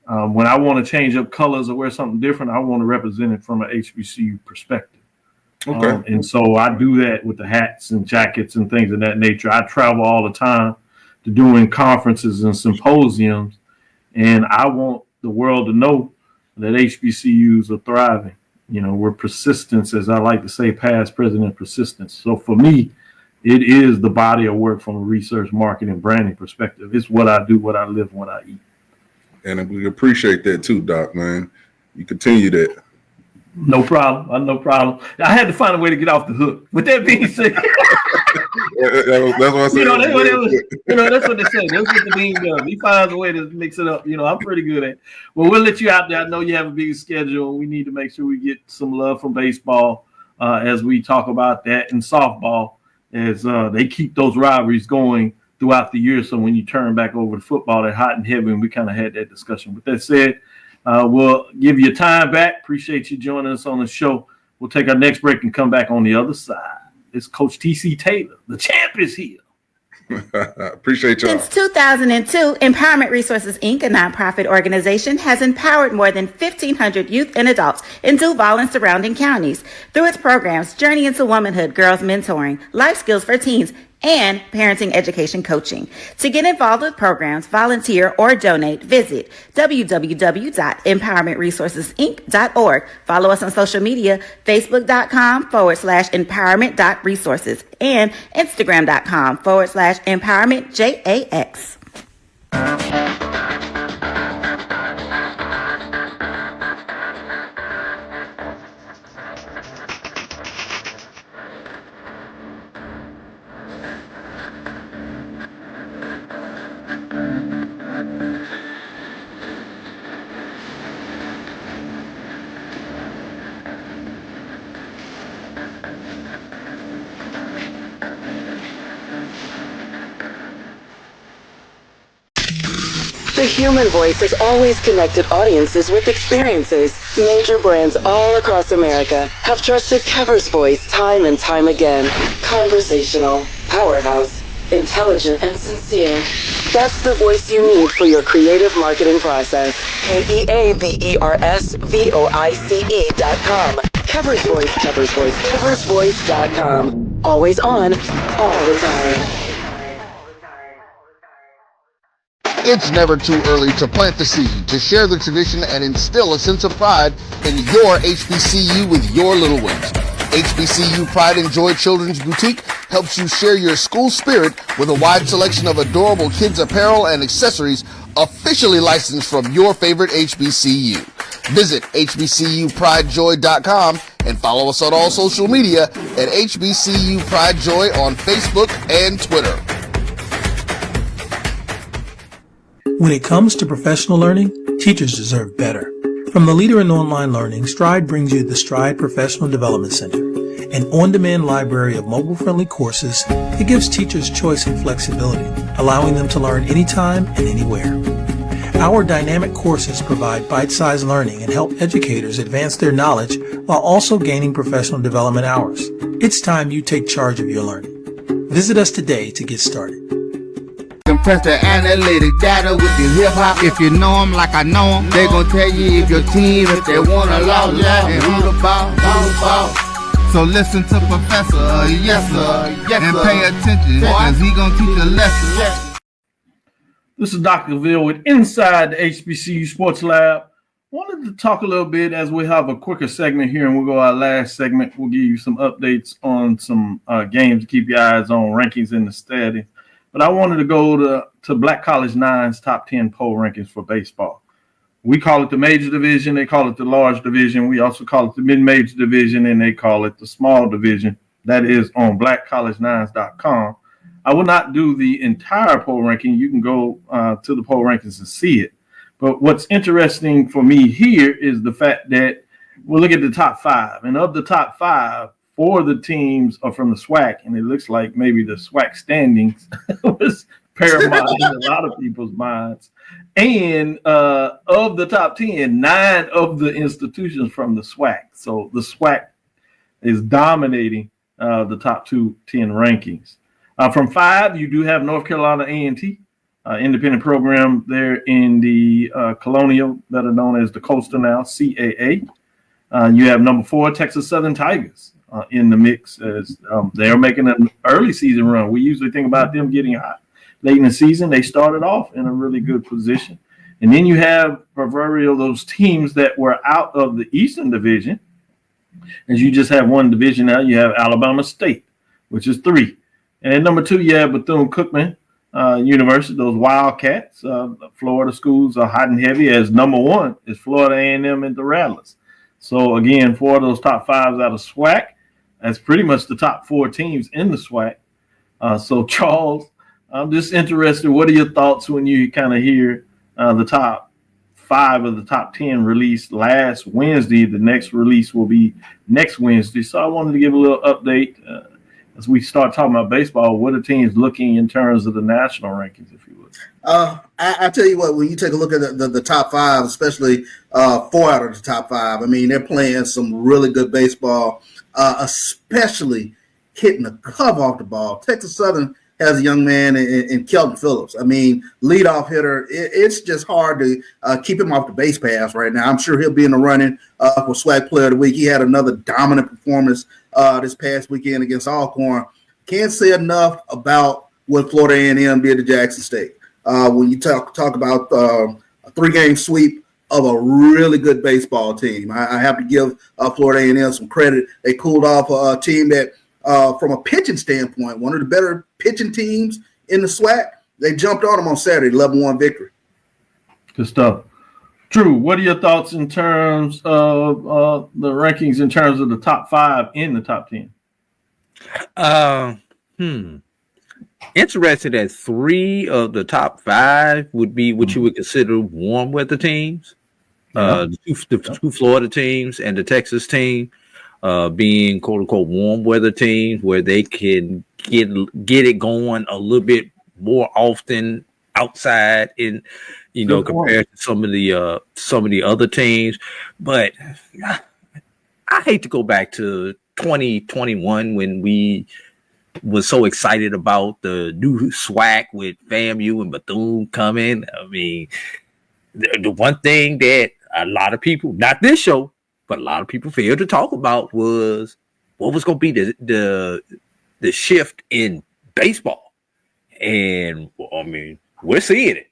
when I want to change up colors or wear something different, I want to represent it from an HBCU perspective. Okay. And so I do that with the hats and jackets and things of that nature. I travel all the time to doing conferences and symposiums, and I want the world to know that HBCUs are thriving. We're persistence, as I like to say, past, present, and persistence. So for me, it is the body of work from a research, marketing, branding perspective. It's what I do, what I live, what I eat. And we appreciate that too, Doc, man. You continue that. No problem. No problem. I had to find a way to get off the hook. With that being said, that's what I said. That's what they say. That's what the dean does. He finds a way to mix it up. I'm pretty good at it. Well, we'll let you out there. I know you have a big schedule. We need to make sure we get some love from baseball as we talk about that, and softball as they keep those rivalries going throughout the year. So when you turn back over to football, they're hot and heavy, and we kind of had that discussion. With that said, we'll give you time back. Appreciate you joining us on the show. We'll take our next break and come back on the other side. It's Coach T.C. Taylor. The champ is here. Appreciate y'all. Since 2002, Empowerment Resources, Inc., a nonprofit organization, has empowered more than 1,500 youth and adults in Duval and surrounding counties through its programs Journey into Womanhood, Girls Mentoring, Life Skills for Teens, and parenting education coaching. To get involved with programs, volunteer, or donate, visit www.empowermentresourcesinc.org. Follow us on social media, facebook.com/empowerment.resources and instagram.com/empowermentjax. human voice has always connected audiences with experiences. Major brands all across America have trusted Cavil's voice time and time again. Conversational, powerhouse, intelligent, and sincere. That's the voice you need for your creative marketing process. KEAVERSVOICE.com. Cavil's Voice, Cavil's Voice, CavilsVoice.com. Always on, all the time. It's never too early to plant the seed, to share the tradition, and instill a sense of pride in your HBCU with your little ones. HBCU Pride and Joy Children's Boutique helps you share your school spirit with a wide selection of adorable kids apparel and accessories officially licensed from your favorite HBCU. Visit hbcupridejoy.com and follow us on all social media at HBCU Pride Joy on Facebook and Twitter. When it comes to professional learning, teachers deserve better. From the leader in online learning, Stride brings you the Stride Professional Development Center, an on-demand library of mobile-friendly courses that gives teachers choice and flexibility, allowing them to learn anytime and anywhere. Our dynamic courses provide bite-sized learning and help educators advance their knowledge while also gaining professional development hours. It's time you take charge of your learning. Visit us today to get started. Compress the analytic data with the hip hop. If you know them like I know them, they gon' tell you if your team, if they wanna lose, and who the ball. So listen to Professor, yes sir, and pay attention, cause he gon' teach a lesson. This is Dr. Cavil with Inside the HBCU Sports Lab. Wanted to talk a little bit as we have a quicker segment here, and we'll go our last segment. We'll give you some updates on some games to keep your eyes on, rankings in the steady. But I wanted to go to Black College Nine's top 10 poll rankings for baseball. We call it the major division. They call it the large division. We also call it the mid-major division, and they call it the small division. That is on blackcollege9s.com. I will not do the entire poll ranking. You can go to the poll rankings and see it. But what's interesting for me here is the fact that we'll look at the top five. And of the top five, 4 of the teams are from the SWAC, and it looks like maybe the SWAC standings was paramount in a lot of people's minds. And of the top 10, 9 of the institutions from the SWAC. So the SWAC is dominating the top 10 rankings. From 5, you do have North Carolina A&T, independent program there in the Colonial, better known as the Coastal now, CAA. You have number 4, Texas Southern Tigers. In the mix as they're making an early season run. We usually think about them getting hot late in the season. They started off in a really good position. And then you have proverbial those teams that were out of the Eastern Division. As you just have one division now, you have Alabama State, which is 3. And at number 2, you have Bethune-Cookman University, those Wildcats. Florida schools are hot and heavy, as number 1 is Florida A&M and the Rattlers. So again, 4 of those top 5s out of SWAC. That's pretty much the top 4 teams in the SWAC. So, Charles, I'm just interested. What are your thoughts when you kind of hear the top 5 of the top 10 released last Wednesday? The next release will be next Wednesday. So I wanted to give a little update as we start talking about baseball. What are teams looking in terms of the national rankings, if you would? I tell you what, when you take a look at the top 5, especially 4 out of the top 5, I mean, they're playing some really good baseball. Especially hitting the cover off the ball. Texas Southern has a young man in Kelton Phillips. I mean, leadoff hitter. It's just hard to keep him off the base pass right now. I'm sure he'll be in the running for SWAC Player of the Week. He had another dominant performance this past weekend against Alcorn. Can't say enough about what Florida A&M did to Jackson State. When you talk about a 3-game sweep of a really good baseball team. I have to give Florida A&M some credit. They cooled off a team that, from a pitching standpoint, one of the better pitching teams in the SWAC. They jumped on them on Saturday, 11-1 victory. Good stuff. Drew, what are your thoughts in terms of the rankings in terms of the top 5 in the top 10? Interested that 3 of the top 5 would be what you would consider warm weather teams. The two Florida teams and the Texas team being quote unquote warm weather teams where they can get it going a little bit more often outside in you know, Good point. compared to some of the other teams. But I hate to go back to 2021 when we was so excited about the new SWAC with FAMU and Bethune coming. I mean, the one thing that a lot of people, not this show, but a lot of people failed to talk about was what was going to be the shift in baseball. And I mean, we're seeing it.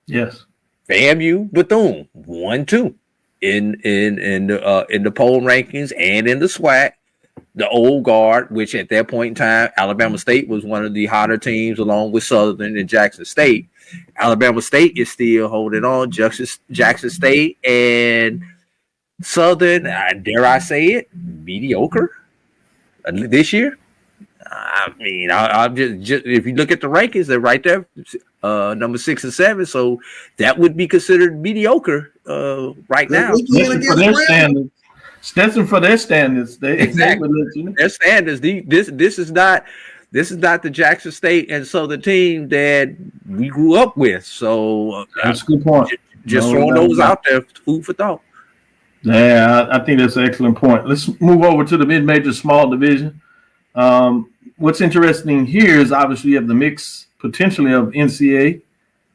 Yes. FAMU, Bethune, 1-2 in the poll rankings and in the SWAC. The old guard, which at that point in time, Alabama State was one of the hotter teams, along with Southern and Jackson State. Alabama State is still holding on. Jackson State and Southern, dare I say it, mediocre this year. I mean, I'm just if you look at the rankings, they're right there, number 6 and 7. So that would be considered mediocre right now. For their standards. Stetson for their standards. Exactly. Their standards. This is not the Jackson State and Southern team that we grew up with. So that's a good point. Just throwing those out there, food for thought. Yeah, I think that's an excellent point. Let's move over to the mid-major small division. What's interesting here is obviously you have the mix potentially of NCAA,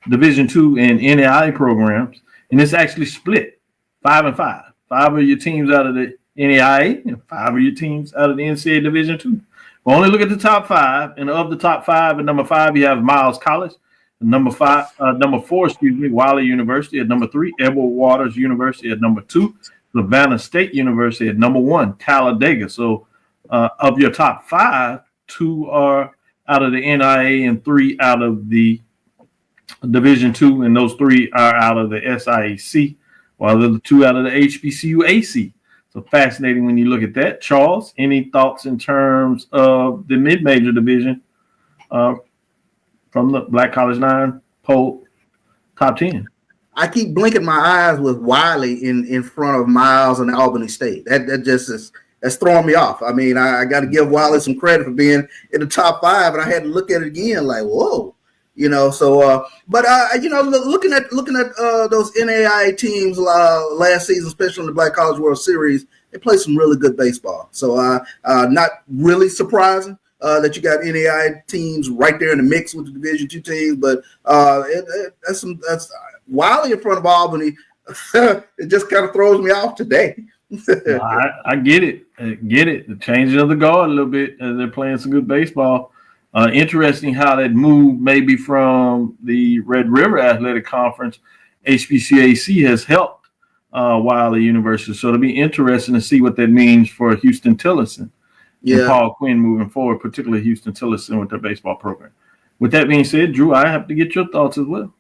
Division II, and NAIA programs, and it's actually split 5 and 5. 5 of your teams out of the NAIA and 5 of your teams out of the NCAA Division II. We only look at the top 5, and of the top 5, at number 5 you have Miles College, number 4, Wiley University at number 3, Edward Waters University at number 2, Savannah State University at number 1, Talladega. So of your top 5, 2 are out of the NAIA and 3 out of the Division II, and those 3 are out of the SIAC, while the 2 out of the HBCU AC. So fascinating when you look at that. Charles, any thoughts in terms of the mid-major division from the Black College 9 poll top 10? I keep blinking my eyes with Wiley in front of Miles and Albany State. That just is that's throwing me off. I mean, I got to give Wiley some credit for being in the top 5, and I had to look at it again like, whoa. You know, so you know, looking at those NAIA teams last season, especially in the Black College World Series, they played some really good baseball. So not really surprising that you got NAIA teams right there in the mix with the Division II teams, but that's Wiley in front of Albany. It just kind of throws me off today. I get it. The changing of the guard a little bit as they're playing some good baseball. Interesting how that move maybe from the Red River Athletic Conference, HBCAC has helped Wiley University. So it'll be interesting to see what that means for Houston Tillotson and Paul Quinn moving forward, particularly Houston Tillotson with their baseball program. With that being said, Drew, I have to get your thoughts as well.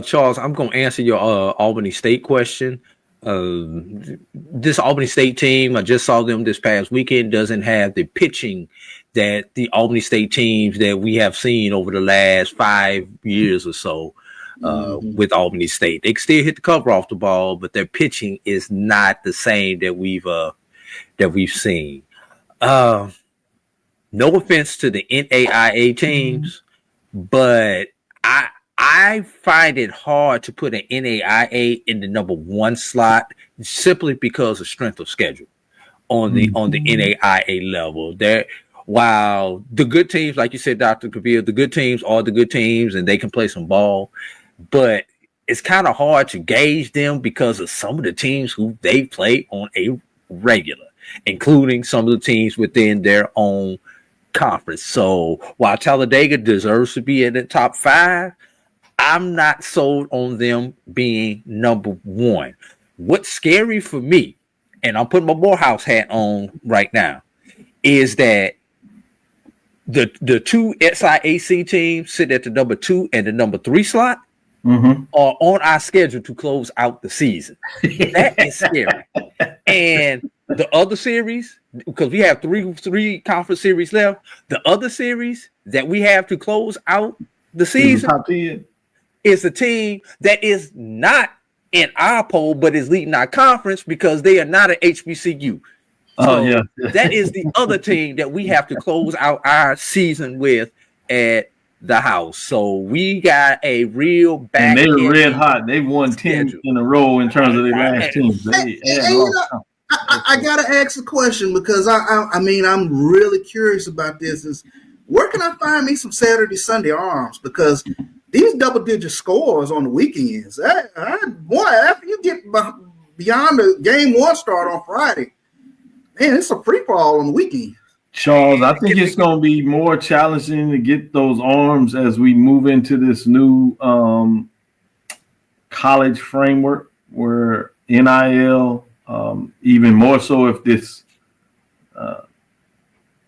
Charles, I'm going to answer your Albany State question. This Albany State team, I just saw them this past weekend, doesn't have the pitching that the Albany State teams that we have seen over the last 5 years or so with Albany State. They can still hit the cover off the ball, but their pitching is not the same that we've seen. No offense to the NAIA teams, but I find it hard to put an NAIA in the number 1 slot simply because of strength of schedule on the NAIA level. While the good teams, like you said, Dr. Cavil, the good teams are the good teams and they can play some ball, but it's kind of hard to gauge them because of some of the teams who they play on a regular, including some of the teams within their own conference. So while Talladega deserves to be in the top 5, I'm not sold on them being number 1. What's scary for me, and I'm putting my Morehouse hat on right now, is that the 2 SIAC teams sit at the number 2 and the number 3 slot are on our schedule to close out the season. That is scary. And the other series, because we have three conference series left, the other series that we have to close out the season is a team that is not in our poll, but is leading our conference because they are not an HBCU. That is the other team that we have to close out our season with at the house. So we got a real back. And they were red hot. They won 10 in a row in terms of their last teams. I gotta ask a question because I mean I'm really curious about this. Is where can I find me some Saturday Sunday arms? Because these double-digit scores on the weekends, boy, after you get beyond the game one start on Friday, man, it's a free fall on the weekend. Charles, I think it's going to be more challenging to get those arms as we move into this new college framework where NIL, even more so if this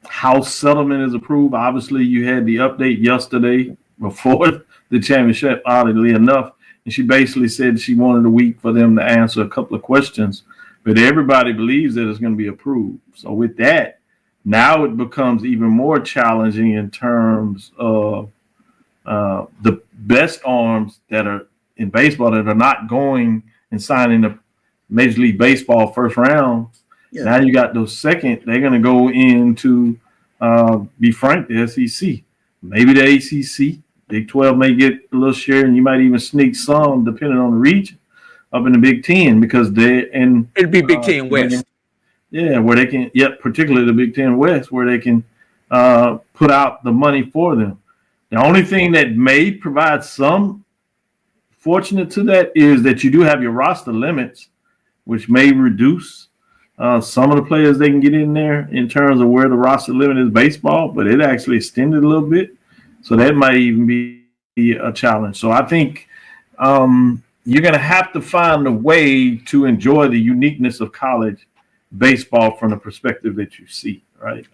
House settlement is approved. Obviously, you had the update yesterday before the championship, oddly enough, and she basically said she wanted a week for them to answer a couple of questions, but everybody believes that it's going to be approved. So with that, now it becomes even more challenging in terms of the best arms that are in baseball that are not going and signing the Major League Baseball first round. Yeah. Now you got those second, they're going to go into, be frank, the SEC. Maybe the ACC. Big 12 may get a little share, and you might even sneak some, depending on the region, up in the Big 10 because they're in. It'd be Big 10 West. Yeah, where they can, particularly the Big 10 West, where they can put out the money for them. The only thing that may provide some fortunate to that is that you do have your roster limits, which may reduce some of the players they can get in there in terms of where the roster limit is baseball, but it actually extended a little bit. So that might even be a challenge. So I think you're going to have to find a way to enjoy the uniqueness of college baseball from the perspective that you see, right,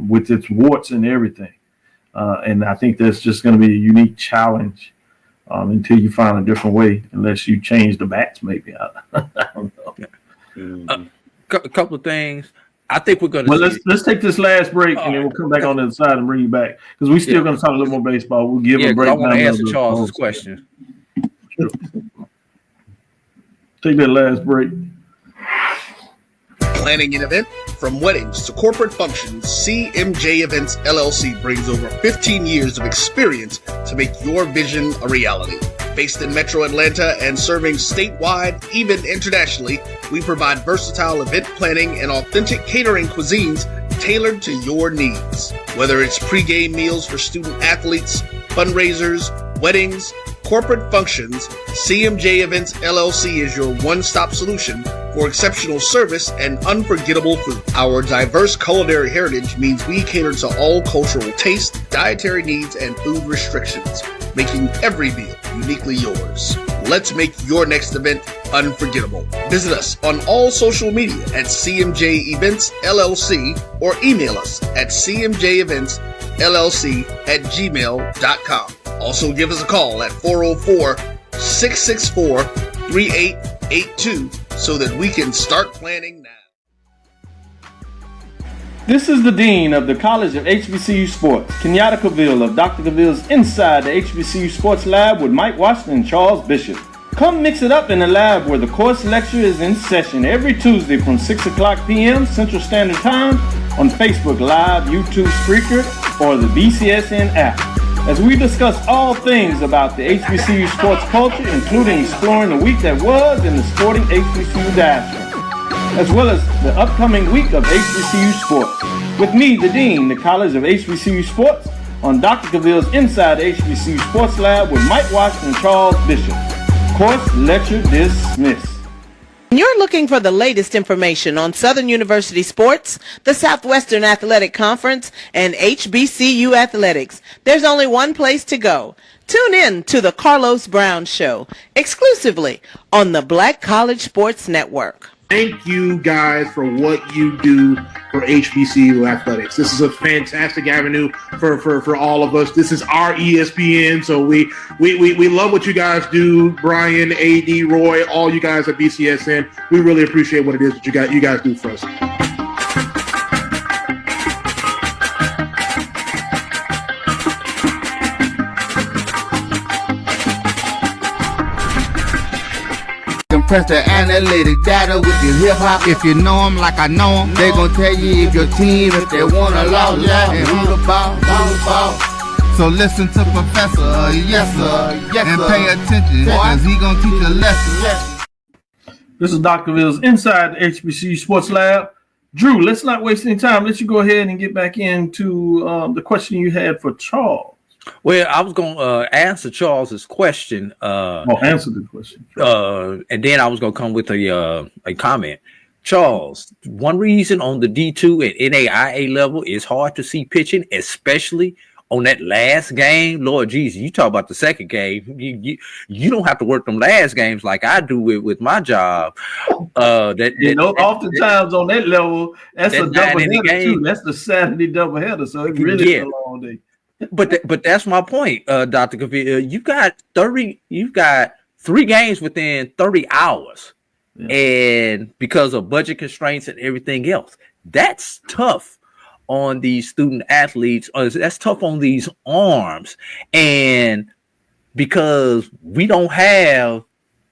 with its warts and everything. And I think that's just going to be a unique challenge until you find a different way, unless you change the bats maybe. I don't know. A couple of things. I think we're going to. Well, let's take this last break, and then we'll come back on the other side and bring you back because we're still going to talk a little more baseball. We'll give a break. I want to answer Charles's question. Take that last break. Planning an event from weddings to corporate functions, CMJ Events LLC brings over 15 years of experience to make your vision a reality. Based in Metro Atlanta and serving statewide, even internationally, we provide versatile event planning and authentic catering cuisines tailored to your needs. Whether it's pre-game meals for student athletes, fundraisers, weddings, corporate functions, CMJ Events LLC is your one-stop solution for exceptional service and unforgettable food. Our diverse culinary heritage means we cater to all cultural tastes, dietary needs, and food restrictions, making every meal uniquely yours. Let's make your next event unforgettable. Visit us on all social media at CMJ Events LLC or email us at cmjeventsllc@gmail.com. Also give us a call at 404-664-3882 so that we can start planning now. This is the Dean of the College of HBCU Sports, Kenyatta Cavil of Dr. Cavil's Inside the HBCU Sports Lab with Mike Washington and Charles Bishop. Come mix it up in the lab where the course lecture is in session every Tuesday from 6 o'clock p.m. Central Standard Time on Facebook Live, YouTube Spreaker, or the BCSN app, as we discuss all things about the HBCU sports culture, including exploring the week that was in the sporting HBCU diaspora, as well as the upcoming week of HBCU sports. With me, the Dean, the College of HBCU Sports, on Dr. Cavil's Inside the HBCU Sports Lab with Mike Washington and Charles Bishop. Course lecture dismissed. You're looking for the latest information on Southern University sports, the Southwestern Athletic Conference, and HBCU athletics. There's only one place to go. Tune in to the Carlos Brown Show, exclusively on the Black College Sports Network. Thank you guys for what you do for HBCU athletics. This is a fantastic avenue for all of us. This is our ESPN, so we love what you guys do. Brian, AD, Roy, all you guys at BCSN. We really appreciate what it is that you guys do for us. Compress the analytic data with your hip-hop. If you know them like I know them, they gon' tell you if your team, if they wanna lose, and who the ball. So listen to Professor, yes sir, and pay attention, cause he gonna teach a lesson. This is Dr. Ville's Inside the HBCU Sports Lab. Drew, let's not waste any time. Let's you go ahead and get back into the question you had for Charles. Well, I was going to answer Charles's question. Answer the question. And then I was going to come with a comment. Charles, one reason on the D2 and NAIA level is hard to see pitching, especially on that last game. Lord Jesus, you talk about the second game. You don't have to work them last games like I do with my job. Oftentimes on that level, that's a doubleheader too. That's the Saturday doubleheader, so it really is a long day. But that's my point, Dr. Cavil. You've got 3 games within 30 hours. Yeah. And because of budget constraints and everything else, that's tough on these student athletes. That's tough on these arms. And because we don't have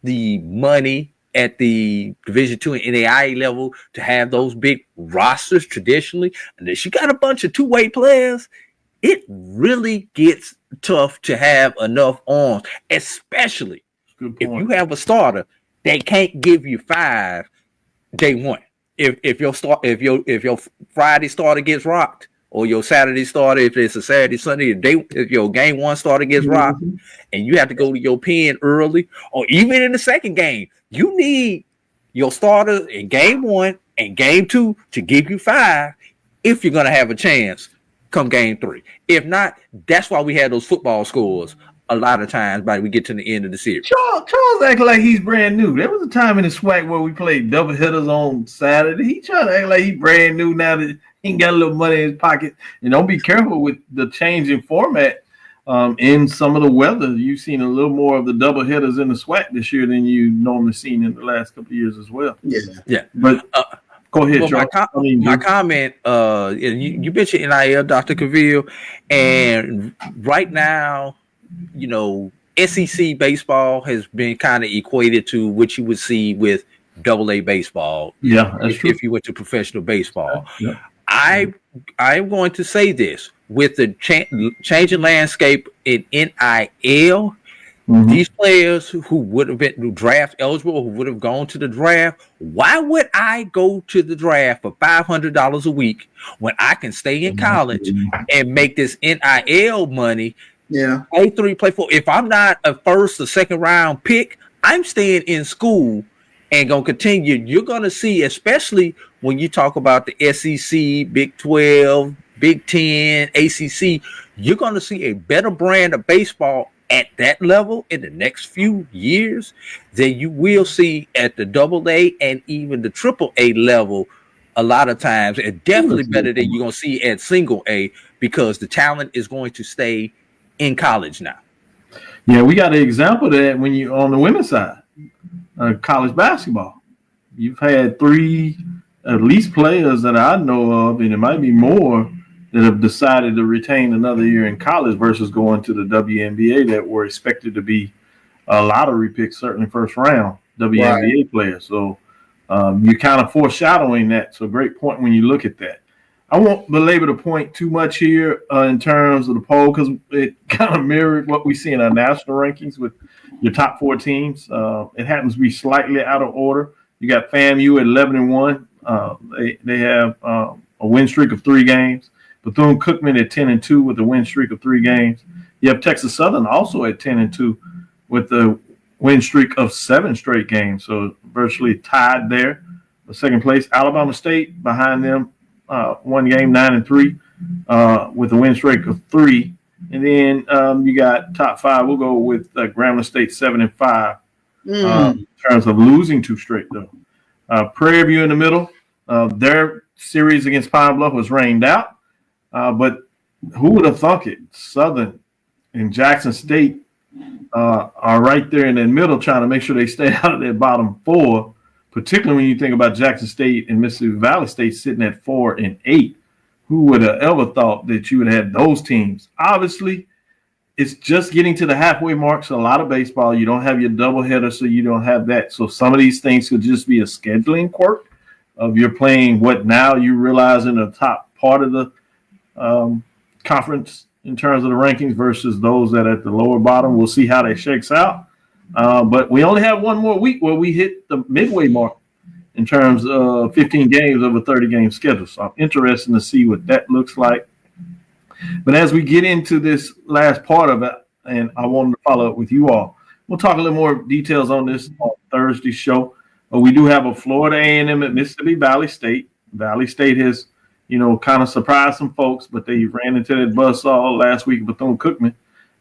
the money at the Division II and NAIA level to have those big rosters traditionally, unless you got a bunch of two-way players, it really gets tough to have enough arms, especially if you have a starter that can't give you 5 day one. If your Friday starter gets rocked, or your Saturday starter, if it's a Saturday, Sunday, if your game one starter gets rocked, and you have to go to your pen early, or even in the second game, you need your starter in game 1 and game 2 to give you 5 if you're gonna have a chance come game 3. If not, that's why we had those football scores a lot of times by we get to the end of the series. Charles acting like he's brand new. There was a time in the SWAC where we played double hitters on Saturday. He trying to act like he's brand new now that he got a little money in his pocket. And don't be careful with the change in format. In some of the weather, you've seen a little more of the double hitters in the SWAC this year than you normally seen in the last couple of years as well. Yeah. But go ahead, Charles. My comment, you mentioned NIL, Dr. Cavil, and right now, SEC baseball has been kind of equated to what you would see with AA baseball. Yeah, that's true. If you went to professional baseball. Yeah. I'm going to say this, with the changing landscape in NIL, these players who would have been draft eligible, who would have gone to the draft, why would I go to the draft for $500 a week when I can stay in college and make this NIL money? Yeah. Play 3, play 4. If I'm not a first or second round pick, I'm staying in school and going to continue. You're going to see, especially when you talk about the SEC, Big 12, Big 10, ACC, you're going to see a better brand of baseball at that level in the next few years than you will see at the AA and even the AAA level a lot of times, and definitely better than you're going to see at single A, because the talent is going to stay in college now. Yeah, we got an example of that when you on the women's side, college basketball. You've had 3 at least players that I know of, and it might be more, that have decided to retain another year in college versus going to the WNBA that were expected to be a lottery pick, certainly first round WNBA players. So you're kind of foreshadowing that. So great point when you look at that. I won't belabor the point too much here in terms of the poll, because it kind of mirrored what we see in our national rankings with your top 4 teams. It happens to be slightly out of order. You got FAMU at 11-1. They have a win streak of 3 games. Bethune-Cookman at 10-2 with a win streak of 3 games. You have Texas Southern also at 10-2 with a win streak of 7 straight games. So virtually tied there. The second place, Alabama State behind them. 1 game, 9-3, with a win streak of 3, and then you got top 5. We'll go with Grambling State 7-5 in terms of losing 2 straight though. Prairie View in the middle. Their series against Pine Bluff was rained out, but who would have thunk it? Southern and Jackson State are right there in the middle, trying to make sure they stay out of that bottom 4. Particularly when you think about Jackson State and Mississippi Valley State sitting at 4 and 8. Who would have ever thought that you would have those teams? Obviously, it's just getting to the halfway mark. So a lot of baseball, you don't have your doubleheader, so you don't have that. So some of these things could just be a scheduling quirk of you're playing what now you realize in the top part of the conference in terms of the rankings versus those that are at the lower bottom. We'll see how that shakes out. But we only have one more week where we hit the midway mark in terms of 15 games of a 30-game schedule. So I'm interested to see what that looks like. But as we get into this last part of it, and I wanted to follow up with you all, we'll talk a little more details on this on Thursday's show. We do have a Florida A&M at Mississippi Valley State. Valley State has, kind of surprised some folks, but they ran into that buzzsaw last week with Bethune-Cookman.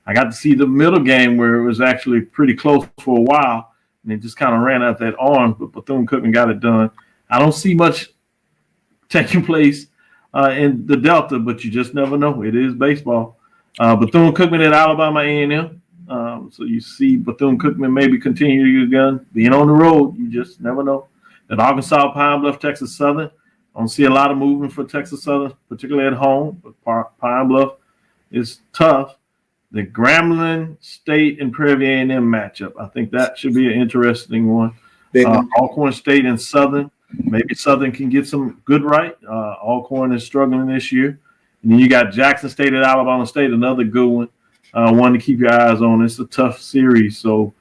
I got to see the middle game where it was actually pretty close for a while, and it just kind of ran out that arm, but Bethune-Cookman got it done. I don't see much taking place in the Delta, but you just never know. It is baseball. Bethune-Cookman at Alabama A&M. So you see Bethune-Cookman maybe continue to get gun. Being on the road, you just never know. At Arkansas, Pine Bluff, Texas Southern. I don't see a lot of movement for Texas Southern, particularly at home. But Pine Bluff is tough. The Grambling State and Prairie View A&M matchup. I think that should be an interesting one. Alcorn State and Southern. Maybe Southern can get some good right. Alcorn is struggling this year. And then you got Jackson State at Alabama State, another good one. One to keep your eyes on. It's a tough series. So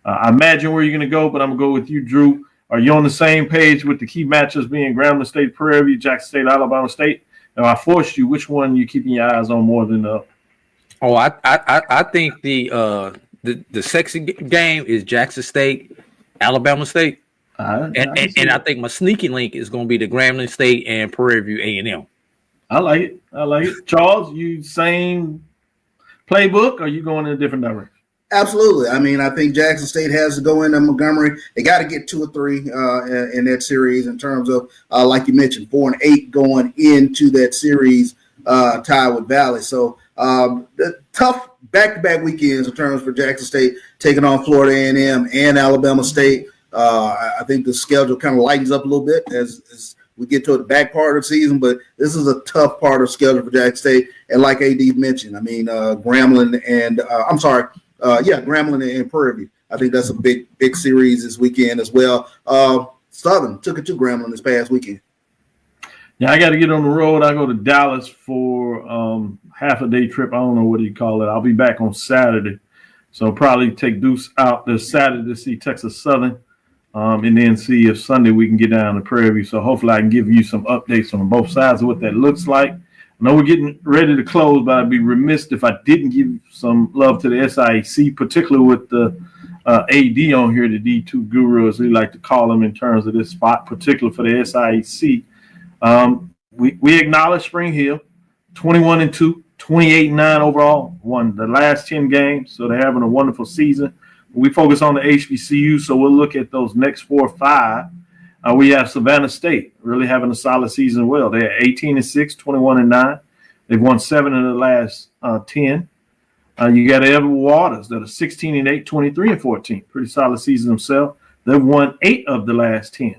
I imagine where you're going to go, but I'm going to go with you, Drew. Are you on the same page with the key matchups being Grambling State, Prairie View, Jackson State, Alabama State? If I forced you, which one are you keeping your eyes on more than the other? Oh, I think the sexy game is Jackson State, Alabama State, and I think my sneaky link is going to be the Grambling State and Prairie View A&M. I like it. Charles, you same playbook, or are you going in a different direction? Absolutely. I mean, I think Jackson State has to go into Montgomery. They got to get 2 or 3 in that series in terms of, like you mentioned, 4 and 8 going into that series tied with Valley. So the tough back-to-back weekends in terms for Jackson State taking on Florida A&M and Alabama State. I think the schedule kind of lightens up a little bit as we get to the back part of the season, but this is a tough part of the schedule for Jackson State. And like AD mentioned, I mean, Grambling and Grambling and Prairie View. I think that's a big series this weekend as well. Southern took it to Grambling this past weekend. Yeah, I got to get on the road. I go to Dallas for half a day trip. I don't know what you call it. I'll be back on Saturday. So probably take Deuce out this Saturday to see Texas Southern. And then see if Sunday we can get down to Prairie View. So hopefully I can give you some updates on both sides of what that looks like. I know we're getting ready to close, but I'd be remiss if I didn't give some love to the SIEC, particularly with the AD on here, the D2 guru, as we like to call him in terms of this spot, particularly for the SIEC. We acknowledge Spring Hill, 21-2, 28-9 overall, won the last 10 games, so they're having a wonderful season. We focus on the HBCU, so we'll look at those next 4 or 5. We have Savannah State really having a solid season as well. They're 18-6, 21-9. They've won 7 of the last 10. You got Edward Waters that are 16-8, 23-14. Pretty solid season themselves. They've won 8 of the last 10.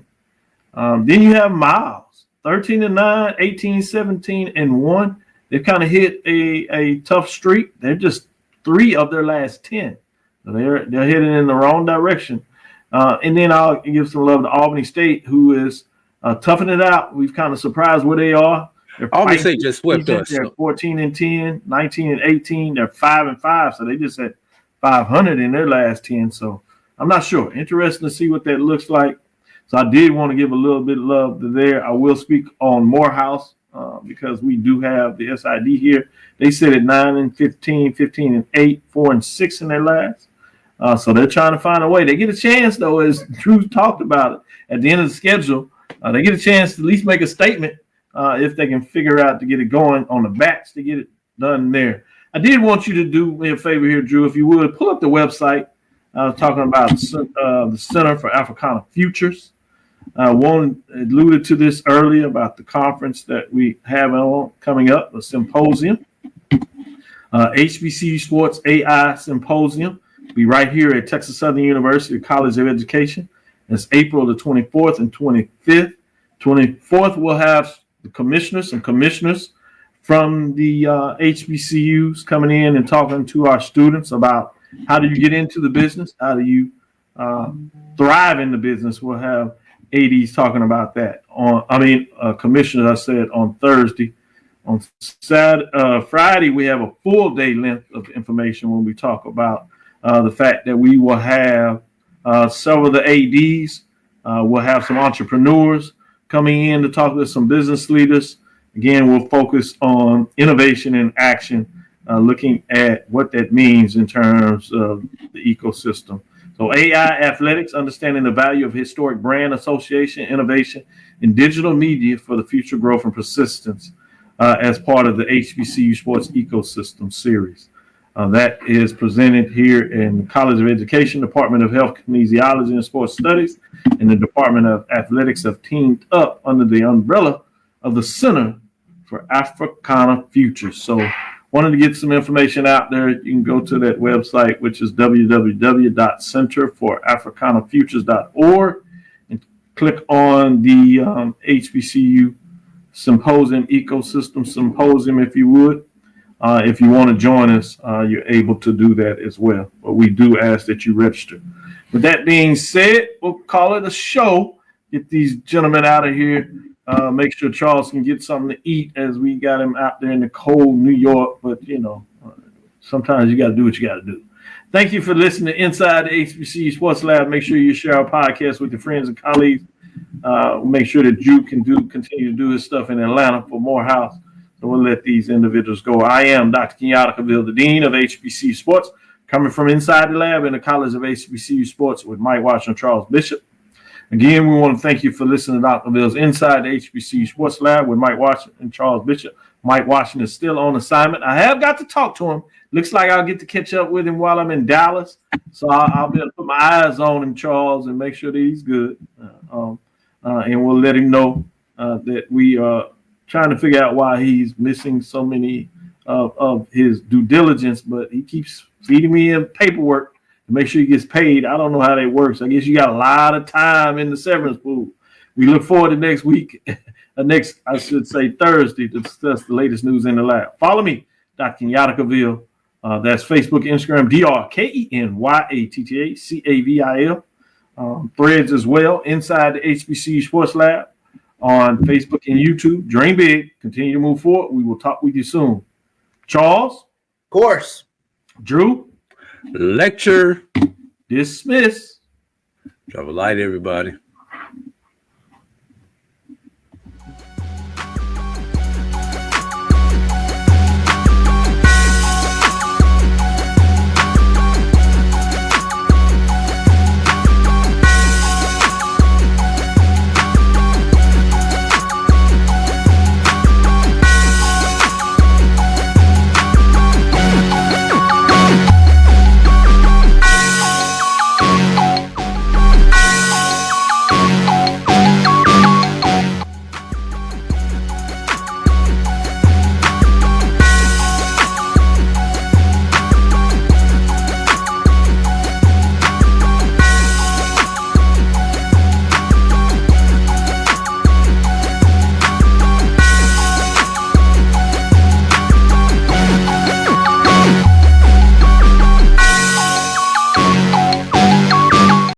Then you have Miles, 13-9, 18-17-1. They've kind of hit a tough streak. They're just 3 of their last 10. So they're heading in the wrong direction. And then I'll give some love to Albany State, who is toughing it out. We've kind of surprised where they are. Albany State just swept us. They're 14-10, 19-18. They're 5-5, so they just had 500 in their last 10. So I'm not sure. Interesting to see what that looks like. So I did want to give a little bit of love to there. I will speak on Morehouse because we do have the SID here. They sit at 9-15, 15-8, 4-6 in their last. So they're trying to find a way. They get a chance, though, as Drew talked about it, at the end of the schedule. They get a chance to at least make a statement if they can figure out to get it going on the backs to get it done there. I did want you to do me a favor here, Drew, if you would. Pull up the website. I was talking about the Center for Africana Futures. One alluded to this earlier about the conference that we have coming up, a symposium. HBCU Sports AI Symposium. Be right here at Texas Southern University College of Education. It's April the 24th and 25th. 24th, we'll have the commissioners from the HBCUs coming in and talking to our students about how do you get into the business? How do you thrive in the business? We'll have ADs talking about that. Commissioners, I said, on Thursday On Friday, we have a full day length of information when we talk about the fact that we will have several of the ADs. We'll have some entrepreneurs coming in to talk with some business leaders. Again, we'll focus on innovation and action, looking at what that means in terms of the ecosystem. So AI athletics, understanding the value of historic brand association, innovation, and digital media for the future growth and persistence as part of the HBCU Sports Ecosystem series. That is presented here in the College of Education, Department of Health, Kinesiology, and Sports Studies, and the Department of Athletics have teamed up under the umbrella of the Center for Africana Futures. So wanted to get some information out there. You can go to that website, which is www.centerforafricanafutures.org, and click on the HBCU Symposium Ecosystem Symposium, if you would. If you want to join us, you're able to do that as well. But we do ask that you register. With that being said, we'll call it a show. Get these gentlemen out of here. Make sure Charles can get something to eat as we got him out there in the cold New York. But, sometimes you got to do what you got to do. Thank you for listening to Inside the HBCU Sports Lab. Make sure you share our podcast with your friends and colleagues. Make sure that Drew can continue to do his stuff in Atlanta for Morehouse. So we'll let these individuals go. I am Dr. Kenyatta, Cavil, the Dean of HBCU Sports, coming from inside the lab in the College of HBCU Sports with Mike Washington and Charles Bishop. Again, we want to thank you for listening to Dr. Cavill's Inside the HBCU Sports Lab with Mike Washington and Charles Bishop. Mike Washington is still on assignment. I have got to talk to him. Looks like I'll get to catch up with him while I'm in Dallas. So I'll be able to put my eyes on him, Charles, and make sure that he's good. And we'll let him know that we are trying to figure out why he's missing so many of his due diligence, but he keeps feeding me in paperwork to make sure he gets paid. I don't know how that works. I guess you got a lot of time in the severance pool. We look forward to next week, Thursday, to discuss the latest news in the lab. Follow me, Dr. Kenyatta Cavil. That's Facebook, Instagram, DrKenyattaCavil. Threads as well, Inside the HBCU Sports Lab on Facebook and YouTube. Dream big. Continue to move forward. We will talk with you soon. Charles? Of course. Drew? Lecture. Dismiss. Travel light, everybody.